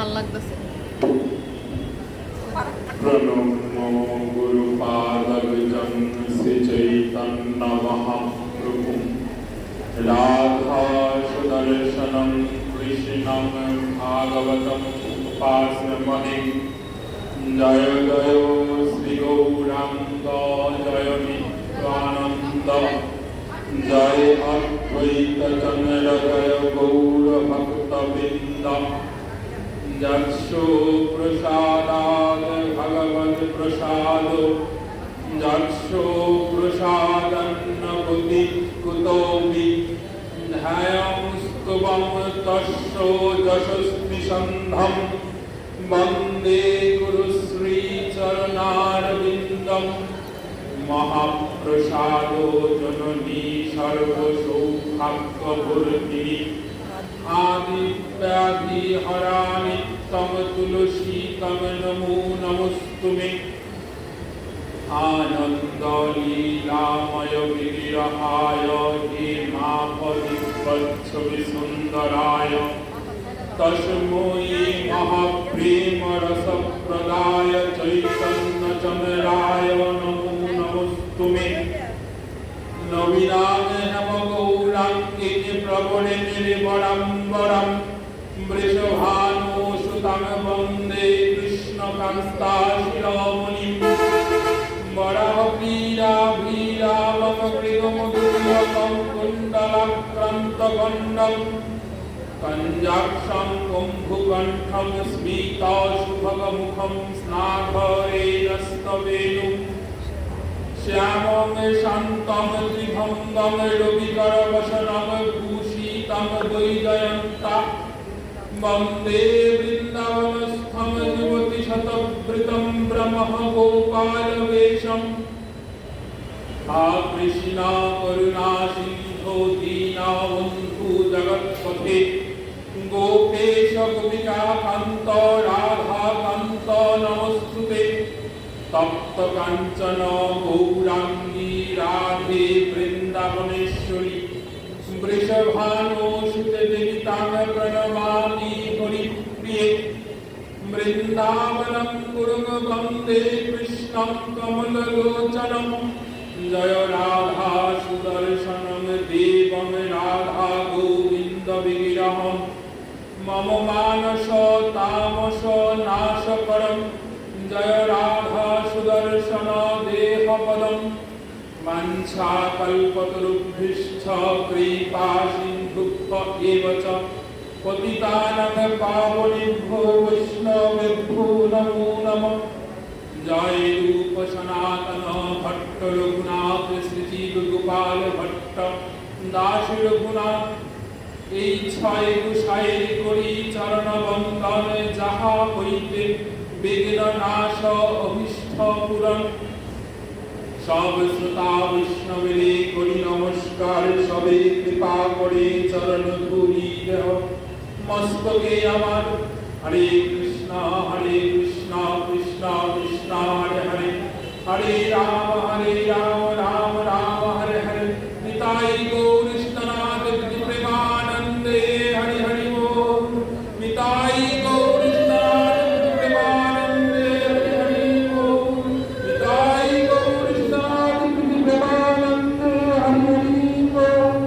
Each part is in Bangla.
ভাল লাগতেছে। প্রণমো গুরুপাদবিজং শ্রী চৈতন্য মহাপ্রভু রাধা সুদর্শনম কৃষ্ণং ভাগবতম উপাস্মহে। জয় জয় শ্রী গৌরাঙ্গ জয় নিত্যানন্দ জয় অদ্বৈত চন্দ্র জয় গৌর ভক্তবৃন্দ। যৎসু প্রসাদাৎ ভগবৎ প্রসাদ যৎসু প্রসাদন্ন বুদ্ধি কুতোপি ধ্যায়ং স্তুবং তস্য যশস্মি সন্ধম বন্দে গুরু শ্রী চরণারবিন্দম। মহাপ্রসাদো জননী সর্ব সৌভাগ্যবর্ধিনী आदि व्याधि हराणि तम तुलसी तम नमो नमस्तुमे। आनंद लीलामय विग्रहाय हे मापति वत्सवि सुंदराय तस्मै महाप्रेम रस प्रदाय चैतन्य चंद्राय नमो नमस्तुमे। नवीनाम नम गौरांगे प्रबले निर्वरंबरम वृषभानुसुतं वंदे कृष्णकान्ताशिरोमुनिं। वराभीराभीरावमकृतमुदुर्लभं कुण्डलाक्रान्तगण्डं कञ्जाक्षं कुम्भुकण्ठं स्मितशुभगमुखं स्नाघरेण स्तवेनुं। श्यामं शान्तं त्रिभंगं रविकरवसनं भूषितं वैजयन्ता। वन्दे वृन्दावनस्थं युवतिशतवृतं भ्रमः गोपालवेशम्। हा कृष्णा करुणा सिन्धो दीनबन्धु जगत्पथे गोपेश गोपिकान्त राधाकान्त नमस्तुते। तप्त कांचन गौरांगी राधे वृंदावनेश्वरी वृषभानुसुते देवी तां प्रणमामि हरिप्रिये। वृंदावनं गुरुं वन्दे कृष्णं कमललोचनं। जय राधा सुदर्शनं देवं राधा गोविन्द विग्रहं मम मानस तामस नाशकरम्। जय राधा सुदर्शन देहपदं वाञ्छाकल्पतरुभ्यश्च कृपा सिन्धुभ्य एव च पतितानां पावनेभ्यो वैष्णवेभ्यो नमो नमः। जय रूप सनातन भट्ट रघुनाथ श्री गोपाल भट्ट दास रघुनाथ। এই ছয় গুসাইর করি চরণ বন্দন যাহা হইতে বিঘ্ন নাশ অভিষ্ট পূরণ। সব শ্রোতা বৈষ্ণবেরে করি নমস্কার সবে কৃপা করে চরণ ধুলি দেহ মস্তকে আমার। হরে কৃষ্ণ কৃষ্ণ কৃষ্ণ হরে হরে হরে রাম রাম রাম হরে হরে। নিতাই গৌর নিত্যানন্দ প্রেমানন্দে হরি হরি बोल। নিতাই গৌর নিত্যানন্দ প্রেমানন্দে হরি হরি बोल। নিতাই গৌর নিত্যানন্দ প্রেমানন্দে হরি হরি बोल।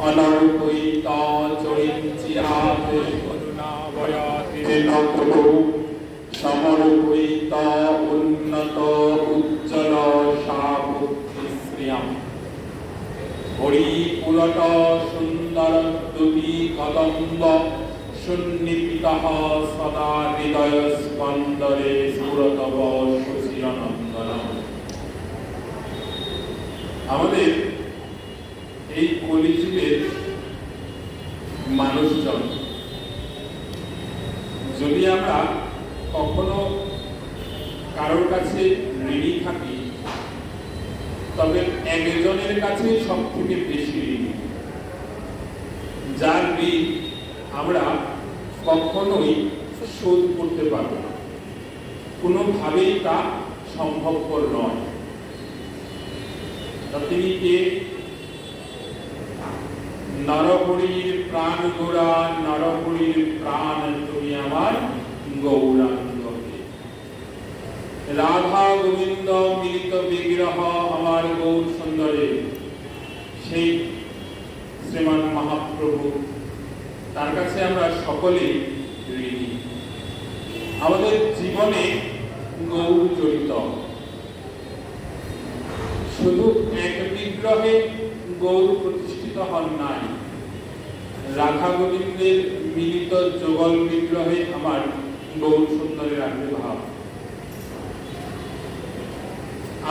অনর্পিত চরিঞ্চিরাতে করুণাবয়াতে নকরু সমর্পিত উন্নত উজ্জ্বল সাবুদ্ধিশ্রিয়াম হরিপুরট সুন্দর দুতি কদম্ব সুন্নিপিতঃ সদা হৃদয় স্পন্দরে সুরতব সুশিরনন্দনম। আমাদের এই কলিযুগের মানুষজন যদি আমরা কখনো কারোর কাছে ঋণী থাকি, তবে একজনের কাছে সব থেকে বেশি ঋণী, যার ঋণ আমরা কখনোই শোধ করতে পারব না, কোনোভাবেই তা সম্ভবপর নয়। তিনি কে? নরহরির প্রাণ গোড়া, নরহরির প্রাণ তুমি আমার গৌরাঙ্গ। রাধা গোবিন্দ মিলিত বিগ্রহ আমার গৌর সুন্দরে, সেই শ্রীমান মহাপ্রভু, তার কাছে আমরা সকলেই ঋণী। আমাদের জীবনে গৌর জড়িত। শুধু এক বিগ্রহে গৌর প্রতিষ্ঠিত হন নাই, রাধা গোবিন্দের মিলিত যুগল বিগ্রহে আমার গৌর সুন্দরের আবির্ভাব।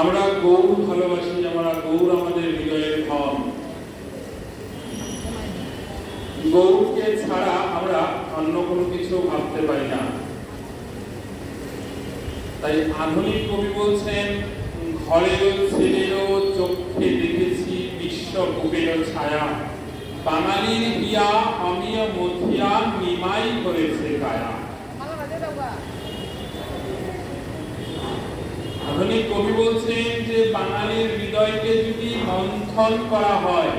আমরা গৌর ভালোবাসি, আমরা গৌর আমাদের হৃদয়ের ধন। গৌরকে ছাড়া আমরা অন্য কোনো কিছু ভাবতে পারি না। তাই আধুনিক কবি বলছেন, ঘরের ছেলেরও চোখে দেখেছি বিশ্ব বুকের ছায়া, বাঙালির হিয়া আমিও মথিয়া নিমাই করেছে কায়া। আধুনিক কবি বলছেন যে বাঙালির হৃদয়কে যদি মন্থন করা হয়,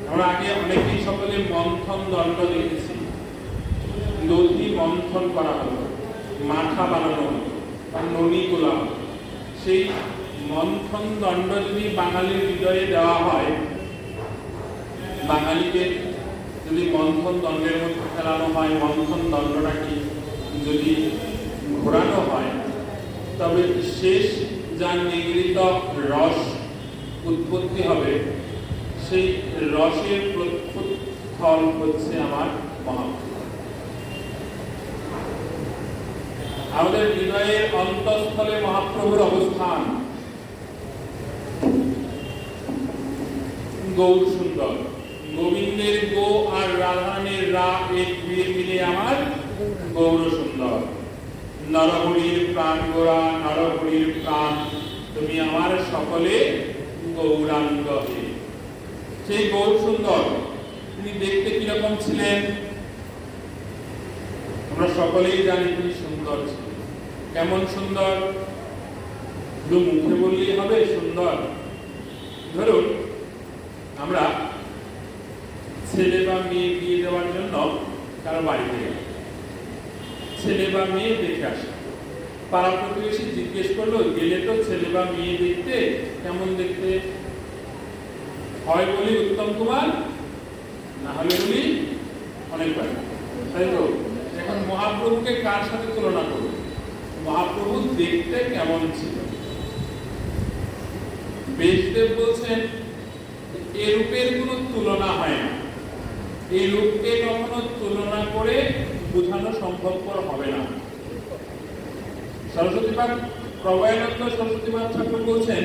আমরা আগে অনেকেই সকলে মন্থন দণ্ড দেখেছি, দধি মন্থন করা হলো, মাথা বানানো হলো, ননি তোলা হলো। সেই মন্থন দণ্ড যদি বাঙালির হৃদয়ে দেওয়া হয়, বাঙালিকে যদি মন্থন দণ্ডের মধ্যে ফেলানো হয়, মন্থন দণ্ডটাকে যদি ঘোরানো হয়, তবে শেষ যা নিগৃহীত রস উৎপত্তি হবে, সেই রসের প্রত্যুত্থল হচ্ছে আমার মহাপ্রভু। আমাদের হৃদয়ের অন্তঃস্থলে মহাপ্রভুর অবস্থান। গৌর সুন্দর, গোবিন্দের গো আর রাধানের রা, এক দুয়ে মিলে আমার গৌর সুন্দর। নরহরির প্রাণ গোড়া, নরহরির প্রাণ তুমি আমার সকলে গৌরাঙ্গ হে। সেই গৌর সুন্দর তিনি দেখতে কিরকম ছিলেন? আমরা সকলেই জানি তিনি সুন্দর ছিলেন। কেমন সুন্দর? শুধু মুখে বললেই হবে সুন্দর? ধরুন আমরা ছেলে বা মেয়ে বিয়ে দেওয়ার জন্য কারো বাড়িতে গেলাম, ছেলে বা মেয়ে দেখে আসে, পাড়া প্রতিবেশী জিজ্ঞেস করলো, গেলে তো ছেলে বা মেয়ে দেখতে, কেমন দেখতে? হয় বলি উত্তম কুমার, না হলে বলি অনেক ভাই, তাই তো? এখন মহাপ্রভুকে কার সাথে তুলনা করব? মহাপ্রভু দেখতে কেমন ছিল? বেশদেব বলছেন, এ রূপের কোনো তুলনা হয় না, এই রূপকে কখনো তুলনা করে বোঝানো সম্ভবপর হবে না। সরস্বতীপাঠ প্রভয়ানন্দ সরস্বতীপাঠ ঠাকুর বলছেন,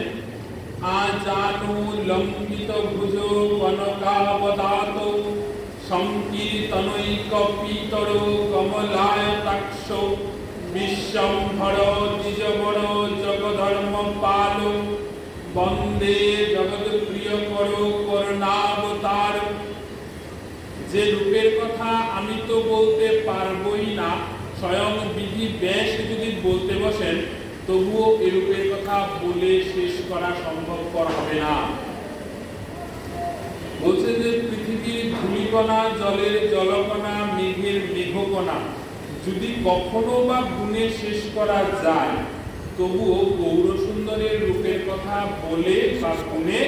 আজানু লম্বিত ভুজ কনকাবদাত সংকীর্তনৈক পীতর কমলায়তাক্ষ বিশ্বম্ভর দ্বিজবর জগধর্ম পাল বন্দে জগৎ প্রিয় কর করুণাবতার। যে রূপের কথা আমি তো বলতে পারবই না, স্বয়ং বিধি ব্যাস যদি বলতে বসেন, তবুও এ রূপের কথা বলে শেষ করা সম্ভবপর হবে না। বলছে যে পৃথিবীর ধূলিকণা, জলের জলকণা, মেঘের মেঘকণা যদি কখনো বা গুণে শেষ করা যায়, তবুও গৌর সুন্দরের রূপের কথা বলে বা গুণে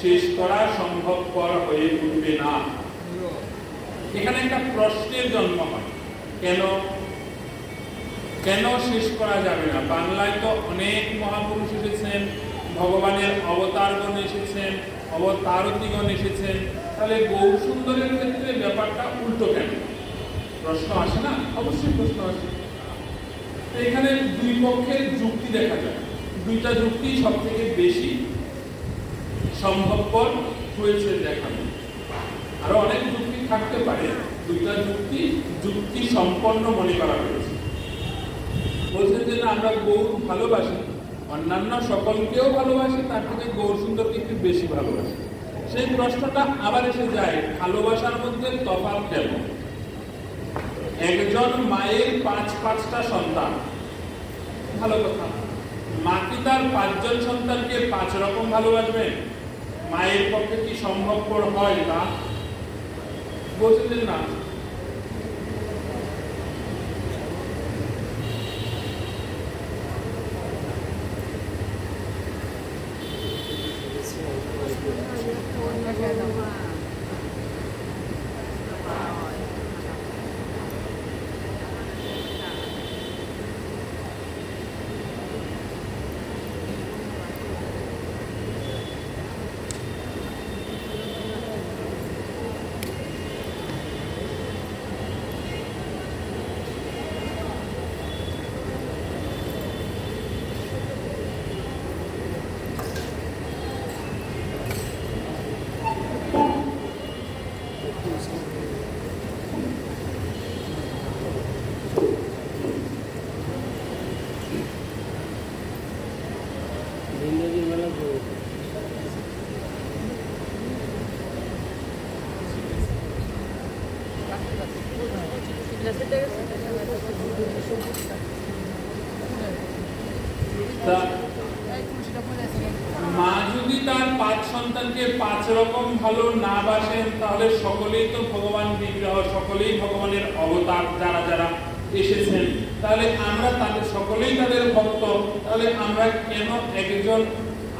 শেষ করা সম্ভবপর হয়ে উঠবে না। এখানে একটা প্রশ্নের জন্ম হয়, কেন কেন শেষ করা যাবে না? বাংলায় তো অনেক মহাপুরুষ এসেছেন, ভগবানের অবতারগণ এসেছেন, অবতারতিগণ এসেছেন, তাহলে গৌর সুন্দরের ক্ষেত্রে ব্যাপারটা উল্টো কেন? প্রশ্ন আসে না? অবশ্যই প্রশ্ন আসে। এখানে দুই পক্ষের যুক্তি দেখা যায়, দুইটা যুক্তি সব থেকে বেশি সম্ভবপর হয়েছে দেখানো। আরো অনেক যুক্তি থাকতে পারে, দুইটা যুক্তি সম্পন্ন মনে করা হয়েছে। বলছেন যে না, আমরা গৌর ভালোবাসি, অন্যান্য সকলকেও ভালোবাসি, তার থেকে গৌর সুন্দরকে একটু বেশি ভালোবাসি। সেই প্রশ্নটা আবার এসে যায়, ভালোবাসার মধ্যে তফাৎ কেমন? একজন মায়ের পাঁচটা সন্তান, ভালো কথা। মা কি তার 5 জন সন্তানকে 5 রকম ভালোবাসবেন? মায়ের পক্ষে কি সম্ভবপর হয় তা? বলছেন না। মা যদি তার 5 সন্তানকে 5 রকম ভালো না বাসেন, তাহলে সকলেই তো ভগবান বিগ্রহ, সকলেই ভগবানের অবতার যারা যারা এসেছেন, তাহলে আমরা তাদের সকলেই তাদের ভক্ত, তাহলে আমরা কেন একজন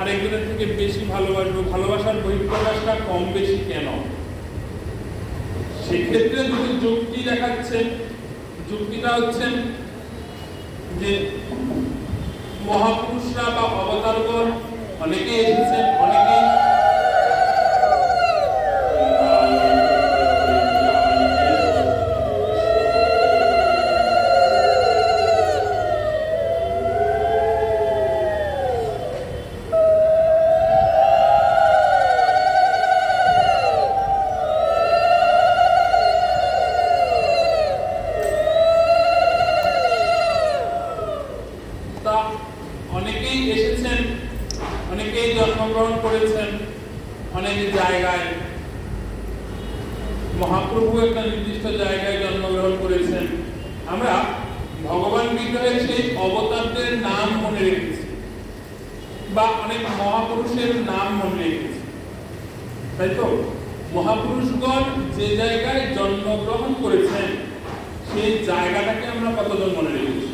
আরেকজনের থেকে বেশি ভালোবাসবো? ভালোবাসার বহিঃপ্রকাশটা কম বেশি কেন? সেক্ষেত্রে দুটো যুক্তি দেখাচ্ছেন। যুক্তিটা হচ্ছে যে মহাপুরুষরা বা অবতারগণ অনেকে এসেছেন, অনেকে জন্মগ্রহণ করেছেন অনেক জায়গায়। মহাপ্রভু একটা নির্দিষ্ট জায়গায় জন্মগ্রহণ করেছেন। আমরা ভগবান বিগ্রহের সেই অবতারদের নাম মনে রেখেছি, বা অনেক মহাপুরুষের নাম মনে রেখেছি, তাই তো? মহাপুরুষগণ যে জায়গায় জন্মগ্রহণ করেছেন সেই জায়গাটাকে আমরা কতজন মনে রেখেছি?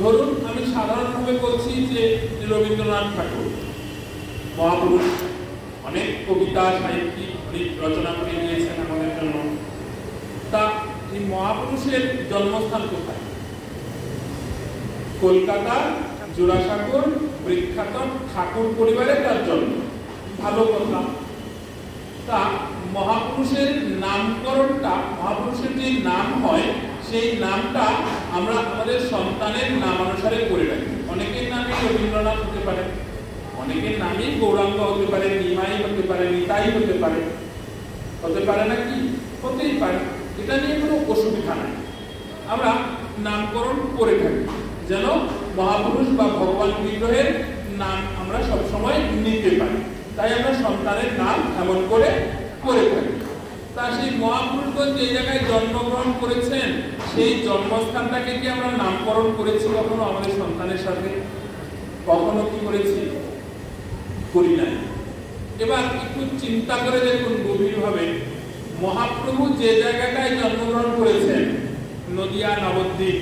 ধরুন, আমি সাধারণভাবে বলছি যে রবীন্দ্রনাথ ঠাকুর মহাপুরুষ, অনেক কবিতা সাহিত্যিক অনেক রচনা করে গিয়েছেন আমাদের জন্য। তা এই মহাপুরুষের জন্মস্থান কোথায়? কলকাতার জোড়াসাঁকোর বিখ্যাত ঠাকুর পরিবারে তার জন্ম, ভালো কথা। তা মহাপুরুষের নামকরণটা, মহাপুরুষের যে নাম হয় সেই নামটা আমরা আমাদের সন্তানের নাম অনুসারে করে রাখি। অনেকের নামে রবীন্দ্রনাথ হতে পারে, অনেকের নামেই গৌরাঙ্গ হতে পারে, নিমাই হতে পারে, নিতাই হতে পারে, হতে পারে নাকি? হতেই পারে, এটা নিয়ে কোনো অসুবিধা নাই। আমরা নামকরণ করে থাকি যেন মহাপুরুষ বা ভগবান বিগ্রহের নাম আমরা সবসময় নিতে পারি, তাই আমরা সন্তানের নাম এমন করে থাকি। তা সেই মহাপুরুষগণ যে জায়গায় জন্মগ্রহণ করেছেন সেই জন্মস্থানটাকে কি আমরা নামকরণ করেছি কখনো আমাদের সন্তানের সাথে? কখনো কি করেছি? করি নাই। এবার একটু চিন্তা করে দেখুন গভীরভাবে, মহাপ্রভু যে জায়গাটায় জন্মগ্রহণ করেছেন নদিয়া নবদ্বীপ,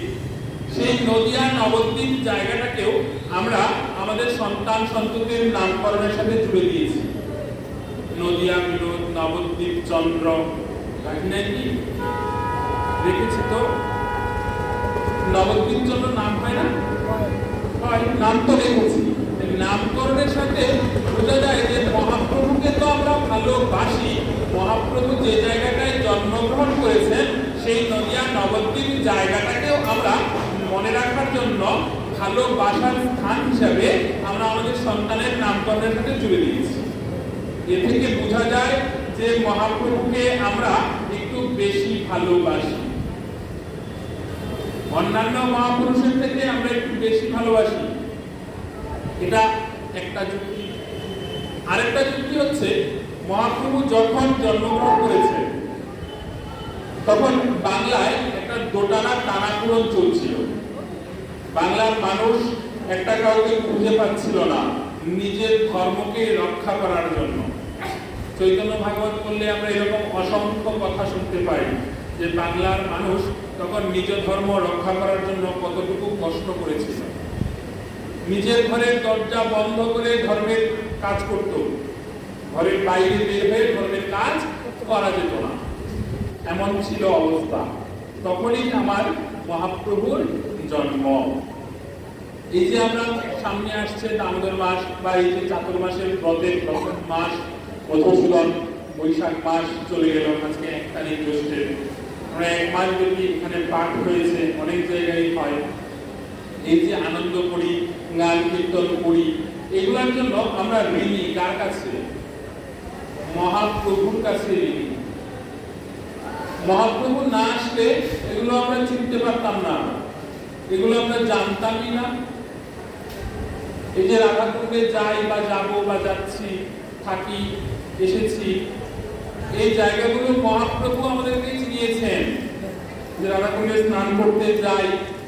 সেই নদিয়া নবদ্বীপ জায়গাটাকেও আমরা আমাদের সন্তান সন্ততির নামকরণের সাথে জুড়ে দিয়েছি। নদিয়া বিনোদ, নবদ্বীপ চন্দ্র, নাকি দেখেছি তো? নবদ্বীপ চন্দ্র নাম হয় না? হয়, নাম তো দেখেছি। নামকরণের সাথে বোঝা যায় যে মহাপ্রভুকে তো আমরা ভালোবাসি। মহাপ্রভু যে জায়গাটায় জন্মগ্রহণ করেছেন সেই নদিয়া নবদ্বীপ জায়গাটাকেও আমরা মনে রাখার জন্য ভালোবাসার স্থান হিসাবে আমরা আমাদের সন্তানের নামকরণের সাথে জুড়ে দিয়েছি। এ থেকে বোঝা যায় যে মহাপ্রভুকে আমরা একটু বেশি ভালোবাসি, অন্যান্য মহাপুরুষের থেকে আমরা একটু বেশি ভালোবাসি। এটা একটা যুক্তি। আরেকটা যুক্তি হচ্ছে, মহাপ্রভু যখন জন্মগ্রহণ করেছে তখন বাংলায় একটা দোটানা টানাপোড়েন চলছিল। বাংলার মানুষ একটা কাউকে খুঁজে পাচ্ছিল না নিজের ধর্মকে রক্ষা করার জন্য। চৈতন্য ভাগবত পড়লে আমরা এরকম অসংখ্য কথা শুনতে পাই যে বাংলার মানুষ তখন নিজ ধর্ম রক্ষা করার জন্য কতটুকু কষ্ট করেছিল। নিজের ঘরের দরজা বন্ধ করে ধর্মের কাজ করত, ঘরের বাইরে বের হয়ে ধর্মের কাজ করা যেত না, এমন ছিল অবস্থা। তখনই আমার মহাপ্রভুর জন্ম। এই যে আমরা সামনে আসছে দামোদর মাস বা এই যে চাতুর্মাসের ব্রতের প্রথম মাস মধুসূদন, বৈশাখ মাস চলে গেল, আজকে 1 তারিখ জ্যৈষ্ঠের। আমরা 1 মাস ব্যাপী এখানে পাঠ হয়েছে, অনেক জায়গায় হয়। এই যে আনন্দ করি, গান কীর্তন করি, এগুলোর জন্য আমরা ঋণী কার কাছে? মহাপ্রভুর কাছে ঋণী। মহাপ্রভু না আসলে এগুলো আমরা চিনতে পারতাম না, এগুলো আমরা জানতামই না। এই যে রাধাকুণ্ডে যাই বা যাবো বা যাচ্ছি, থাকি, এসেছি, এই জায়গাগুলো মহাপ্রভু আমাদেরকে চিনিয়েছেন। যে রাধাকুণ্ডে স্নান করতে যাই,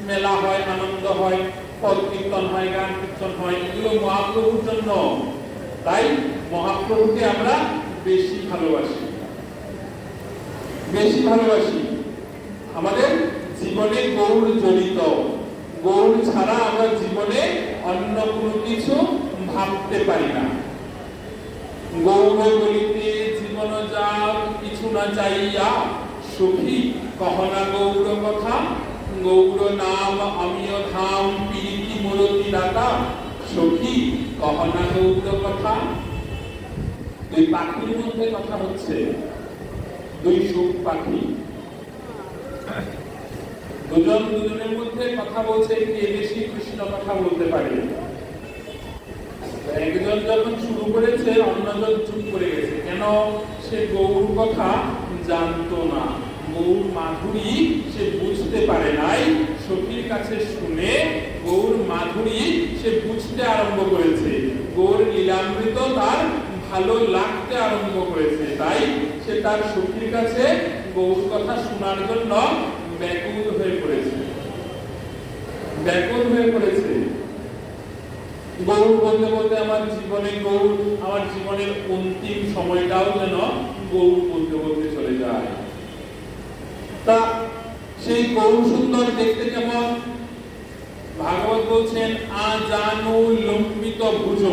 মেলা হয়, আনন্দ হয়, পদ কীর্তন হয়, গান কীর্তন হয়, এগুলো মহাপ্রভুর জন্য। তাই মহাপ্রভুকে আমরা বেশি ভালোবাসি, বেশি ভালোবাসি। আমাদের জীবনে গৌর জড়িত, গৌর ছাড়া আমরা জীবনে অন্য কোনো কিছু ভাবতে পারি না। গৌর বলিতে জীবন যাও কিছু না চাইয়া, সখী কহনা গৌর কথা, গৌর নাম আমিও ধাম প্রীতি মূরতি দাতা, সখী কহনা গৌর কথা। দুই পাখির মধ্যে কথা হচ্ছে, দুই সুখ পাখি, দুজন দুজনের মধ্যে কথা বলছে, কে বেশি কৃষ্ণ কথা বলতে পারে। একজন যখন শুরু করেছে অন্যজন চুপ করে গেছে। কেন? সে গৌর কথা জানতো না, গৌর মাধুরী সে বুঝতে পারে নাই। সখীর কাছে শুনে গৌর মাধুরী সে বুঝতে আরম্ভ করেছে, গৌর লীলামৃত তার ভালো লাগতে আরম্ভ করেছে। তাই সে তার সখীর কাছে গৌর কথা শোনার জন্য ব্যাকুল হয়ে পড়েছে, ব্যাকুল হয়ে পড়েছে। গৌর বলতে বলতে আমার জীবনে গৌর, আমার জীবনের অন্তিম সময়টাও যেন গৌর বলতে বলতে চলে যায়। তা সেই গৌর সুন্দর দেখতে কেমন? ভাগবত বলছেন, আ জানু লম্বিত ভুজ,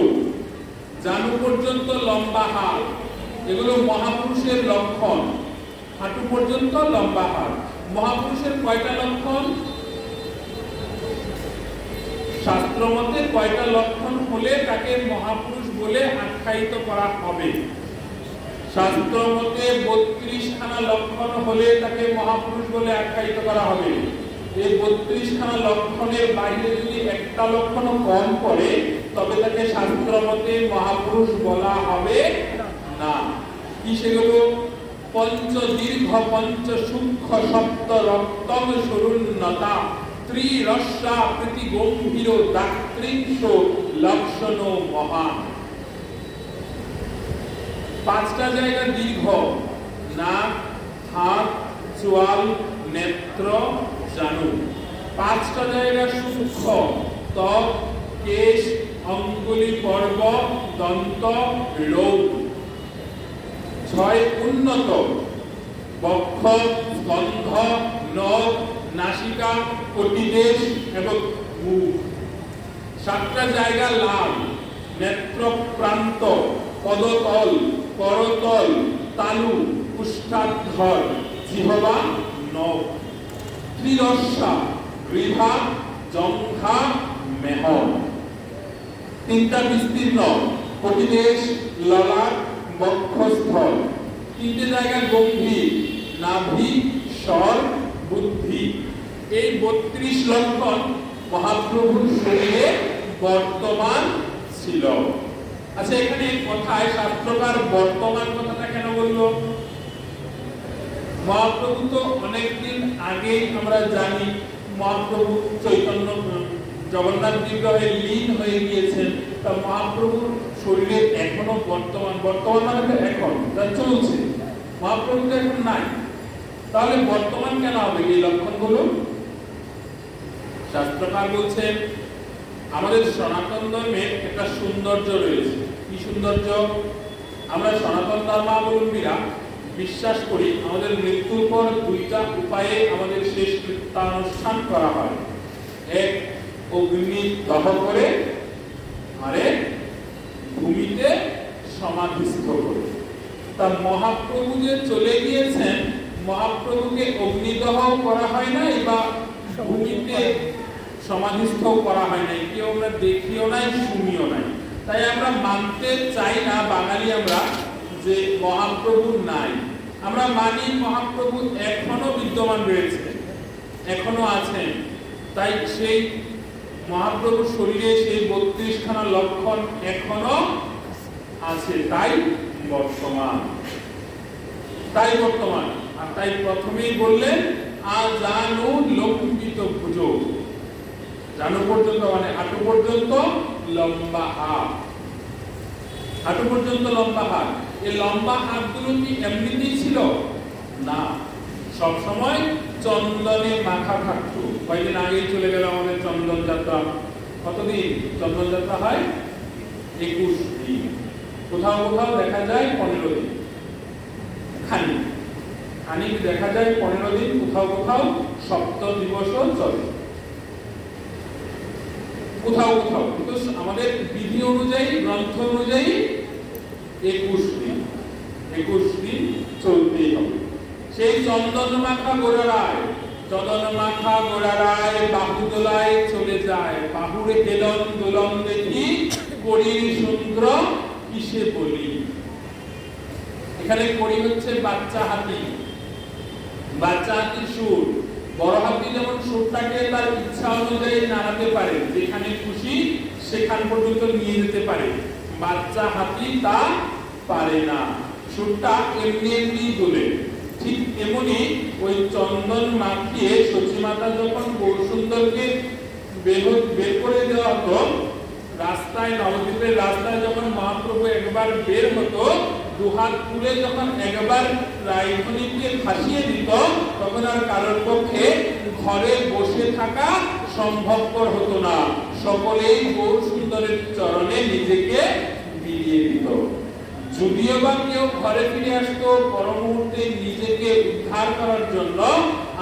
জানু পর্যন্ত লম্বা হাত, এগুলো মহাপুরুষের লক্ষণ। হাঁটু পর্যন্ত লম্বা হাত। মহাপুরুষের কয়টা লক্ষণ? শাস্ত্র মতে কয়টা লক্ষণ হলে তাকে মহাপুরুষ বলে আখ্যায়িত করা হবে? শাস্ত্র মতে 32 খানা লক্ষণ হলে তাকে মহাপুরুষ বলে আখ্যায়িত করা হবে। এই 32 খানা লক্ষণের বাইরে যদি একটা লক্ষণ কম পড়ে তবে তাকে শাস্ত্র মতে মহাপুরুষ বলা হবে না। কি সেগুলো? পঞ্চ দীর্ঘ, পঞ্চ সূক্ষ্ম, সপ্ত রক্তম সরুন্নতা, ত্রিরস্যা প্রীতি গম্ভীর, দাত্রিংশ লক্ষণ মহান। 5টা জায়গা দীর্ঘ, নাক, হাত, চোয়াল, নেত্র, জানু। 5টা জায়গা সূক্ষ্ম, ত্বক, কেশ, অঙ্গুলি পর্ব, দন্ত, লোম। 6 উন্নত, বক্ষ, স্কন্ধ, নখ, নাসিকা, কটিদেশ এবং মুখ। 7টা জায়গা লাল, নেত্র প্রান্ত, পদতল, করতল, তালু, কুষ্ঠাধর, জিহ্বা, নখ, ত্রিরস্যা, গ্রীভা, জঙ্ঘা, মেহ। তিনটা বিস্তীর্ণ, কটিদেশ, ললাট, বক্ষস্থল। তিনটে জায়গা গম্ভীর, নাভি, স্বর, বুদ্ধি। এই 32 লক্ষণ মহাপ্রভুর শরীরে বর্তমান ছিল। আচ্ছা, এখানে কথায় শাস্ত্রকার বর্তমান কথাটা কেন বললো? মহাপ্রভু তো অনেকদিন আগেই আমরা জানি মহাপ্রভু চৈতন্য জগন্নাথ বিগ্রহে লীন হয়ে গিয়েছেন। তা মহাপ্রভুর শরীরে এখনো বর্তমান মানে এখন যা চলছে, মহাপ্রভু তো এখন নাই। তাহলে বর্তমান কেন হবে এই লক্ষণগুলো? শাস্ত্রকার বলছেন আমাদের সনাতন ধর্মের একটা সৌন্দর্য রয়েছে। কি সৌন্দর্য? আমরা সনাতন ধর্মাবলম্বীরা বিশ্বাস করি আমাদের মৃত্যুর পর দুইটা উপায়ে আমাদের শেষ কৃত্যানুষ্ঠান করা হয়। এক, অগ্নি দহ করে, আরেক ভূমিতে সমাধিস্থ করে। তা মহাপ্রভু যে চলে গিয়েছেন, মহাপ্রভুকে অগ্নিদহ করা হয় নাই বা ভূমিতে সমাধিস্থ করা হয় নাই, কেউ আমরা দেখিও নাই, শুনিও নাই। তাই আমরা মানতে চাই না বাঙালি আমরা যে মহাপ্রভু নাই। আমরা মানি মহাপ্রভু এখনো বিদ্যমান রয়েছে, এখনো আছেন। তাই সেই মহাপ্রভুর শরীরে সেই 32খানা লক্ষণ এখনো আছে, তাই বর্তমান। আর তাই প্রথমেই বললেন আজানু লম্বিত ভুজ। জানু পর্যন্ত মানে হাঁটু পর্যন্ত লম্বা হাত। হাঁটু পর্যন্ত লম্বা হাত। এই লম্বা হাতগুলো কি এমনিতেই ছিল না, সব সময় চন্দনে মাখা থাকতো। কয়েকদিন আগেই চলে গেল আমাদের চন্দন যাত্রা। কতদিন চন্দন যাত্রা হয়? 21 দিন। কোথাও কোথাও দেখা যায় 15 দিন। খানিক দেখা যায় 15 দিন, কোথাও কোথাও সপ্ত দিবসও চলে, কোথাও কোথাও। কিন্তু আমাদের বিধি অনুযায়ী, গ্রন্থ অনুযায়ী 21 দিন চলতেই হবে। সেই চন্দন মাখা গোড়ারায় বাহু দোলায় চলে যায়। বাহুরে হেলন দোলন দেখি করির সুন্দর কিসে বলি। এখানে করি হচ্ছে বাচ্চা হাতি, সুর। বড় হাতি যেমন সুরটাকে তার ইচ্ছা অনুযায়ী নাড়াতে পারে, যেখানে খুশি সেখান পর্যন্ত নিয়ে যেতে পারে। বাচ্চা হাতি তা পারে না, সুরটা এমনি এমনি দোলে। ঠিক এমনি ওই চন্দন মাখিয়ে সচিমাতা যখন গৌরসুন্দরকে বের করে দেওয়া হতো রাস্তায়, নবদ্বীপের রাস্তায় যখন মহাপ্রভু একবার বের হতো, দুহাত তুলে যখন একবার রাইধনীকে ভাসিয়ে দিত, তখন আর কারোর পক্ষে ঘরে বসে থাকা সম্ভবপর হতো না। সকলেই গৌরসুন্দরের চরণে নিজেকে বিলিয়ে দিত। যদিও বা কেউ ঘরে ফিরে আসতো, পর মুহূর্তে নিজেকে উদ্ধার করার জন্য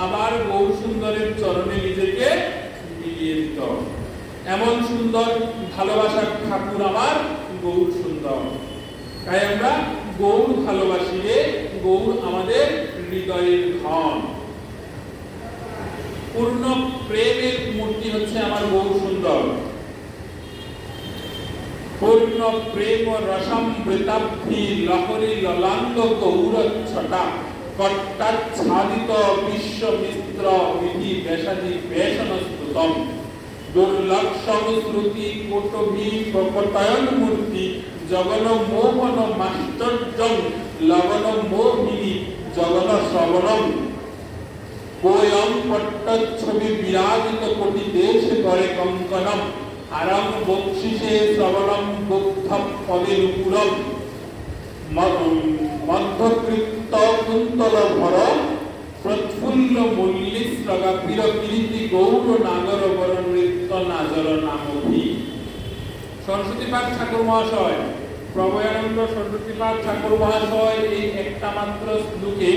আবার গৌরসুন্দরের চরণে নিজেকে বিলিয়ে দিত। এমন সুন্দর ভালোবাসার ঠাকুর আমার গৌরসুন্দর। তাই আমরা গৌর ভালোবাসি রে, গৌর আমাদের হৃদয়ের ধন। পূর্ণ প্রেমের মূর্তি হচ্ছে আমার গৌরসুন্দর। পূর্ণ প্রেম রসামৃতাব্ধি লহরী ললাঙ্গ গৌরচ্ছটা কট্টাচ্ছাদিত বিশ্বমিত্র বিধি বেশাদি বেশনস্তুতম দুর্লক্ষম শ্রুতি কোটভি প্রকটায়ন মূর্তি জগন মোহন মাশ্চর্যং লবণ মোহিনী জগন শ্রবণম কোয়ং পট্টচ্ছবি বিরাজিত কোটি দেশ করে কঙ্কনম আরং বক্ষিসে শ্রবণম বুদ্ধম পদে নুপুরম মধ্যকৃত্ত কুন্তল ভর প্রৎফুল্ল মল্লিশ্রগা পিরকীর্তি গৌর নাগর বর নৃত্য নাজর নামভি। সরস্বতীপাদ ঠাকুর মহাশয়, প্রভয়ানন্দ সরস্বতীপাদ ঠাকুর মহাশয় এই একটা মাত্র শ্লোকে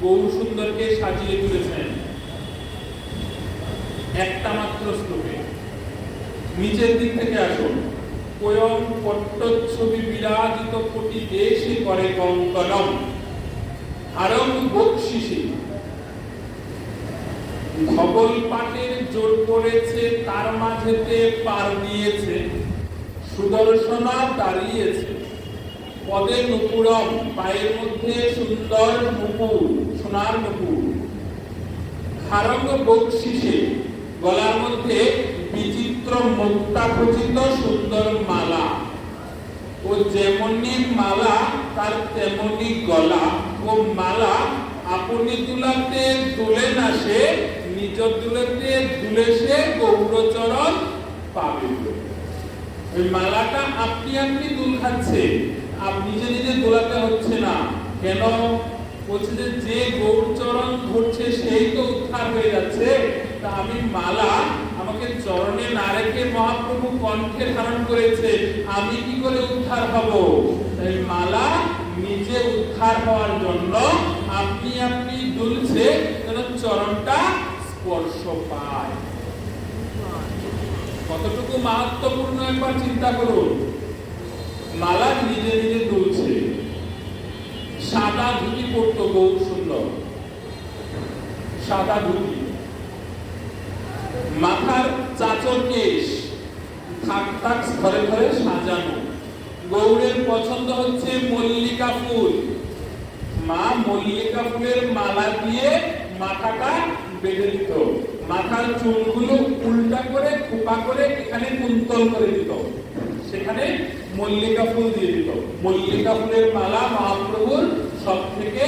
গৌরসুন্দরকে সাজিয়ে তুলেছেন। একটা মাত্র শ্লোকে। নিচের দিক থেকে আসুন, কোয়ং পট্টচ্ছবি বিরাজিত কোটি দেশে করে কঙ্কণম হারং বকশিসে ধবল পাটের জোর পড়েছে তার মাঝেতে পার দিয়েছে সুদর্শনা দাঁড়িয়েছে পদে নুপুরম পায়ের মধ্যে সুন্দর মুকুর সোনার মুকুর হারঙ্গ বকশিসে গলার মধ্যে বিচিত্র মুক্তা খচিত সুন্দর মালা ও যেমনি মালা তার তেমনি গলা ও মালা আপনি দুলাতে দুলে না সে নিজ দুলাতে দুলে সে গৌরচরণ পাবে। ওই মালাটা আপনি আপনি দুল খাচ্ছে, আপনি নিজে নিজে দোলাতে হচ্ছে না। কেন? বলছে যে গৌরচরণ ধরছে সেই তো উদ্ধার হয়ে যাচ্ছে। তা আমি মালা আমাকে চরণে না রেখে মহাপ্রভু কণ্ঠে ধারণ করেছে, আমি কি করে উদ্ধার হব? তাই মালা নিজে উদ্ধার হওয়ার জন্য আপনি আপনি দুলছে যেন চরণটা স্পর্শ পায়। কতটুকু মাহাত্ম্যপূর্ণ একবার চিন্তা করুন। মালা নিজে নিজে দুলছে। সাদা ধুতি পরতো গৌর সুন্দর, সাদা ধুতি, মাথার চাচর কেশ থাক থাক ধরে ধরে সাজানো। গৌরের পছন্দ হচ্ছে মল্লিকা ফুল। মা মল্লিকা ফুলের মালা দিয়ে মাথাটা বেঁধে দিত, মাথার চুলগুলো উল্টা করে খোপা করে এখানে কুন্তল করে দিত, সেখানে মল্লিকা ফুল দিয়ে দিত। মল্লিকা ফুলের মালা মহাপ্রভুর সব থেকে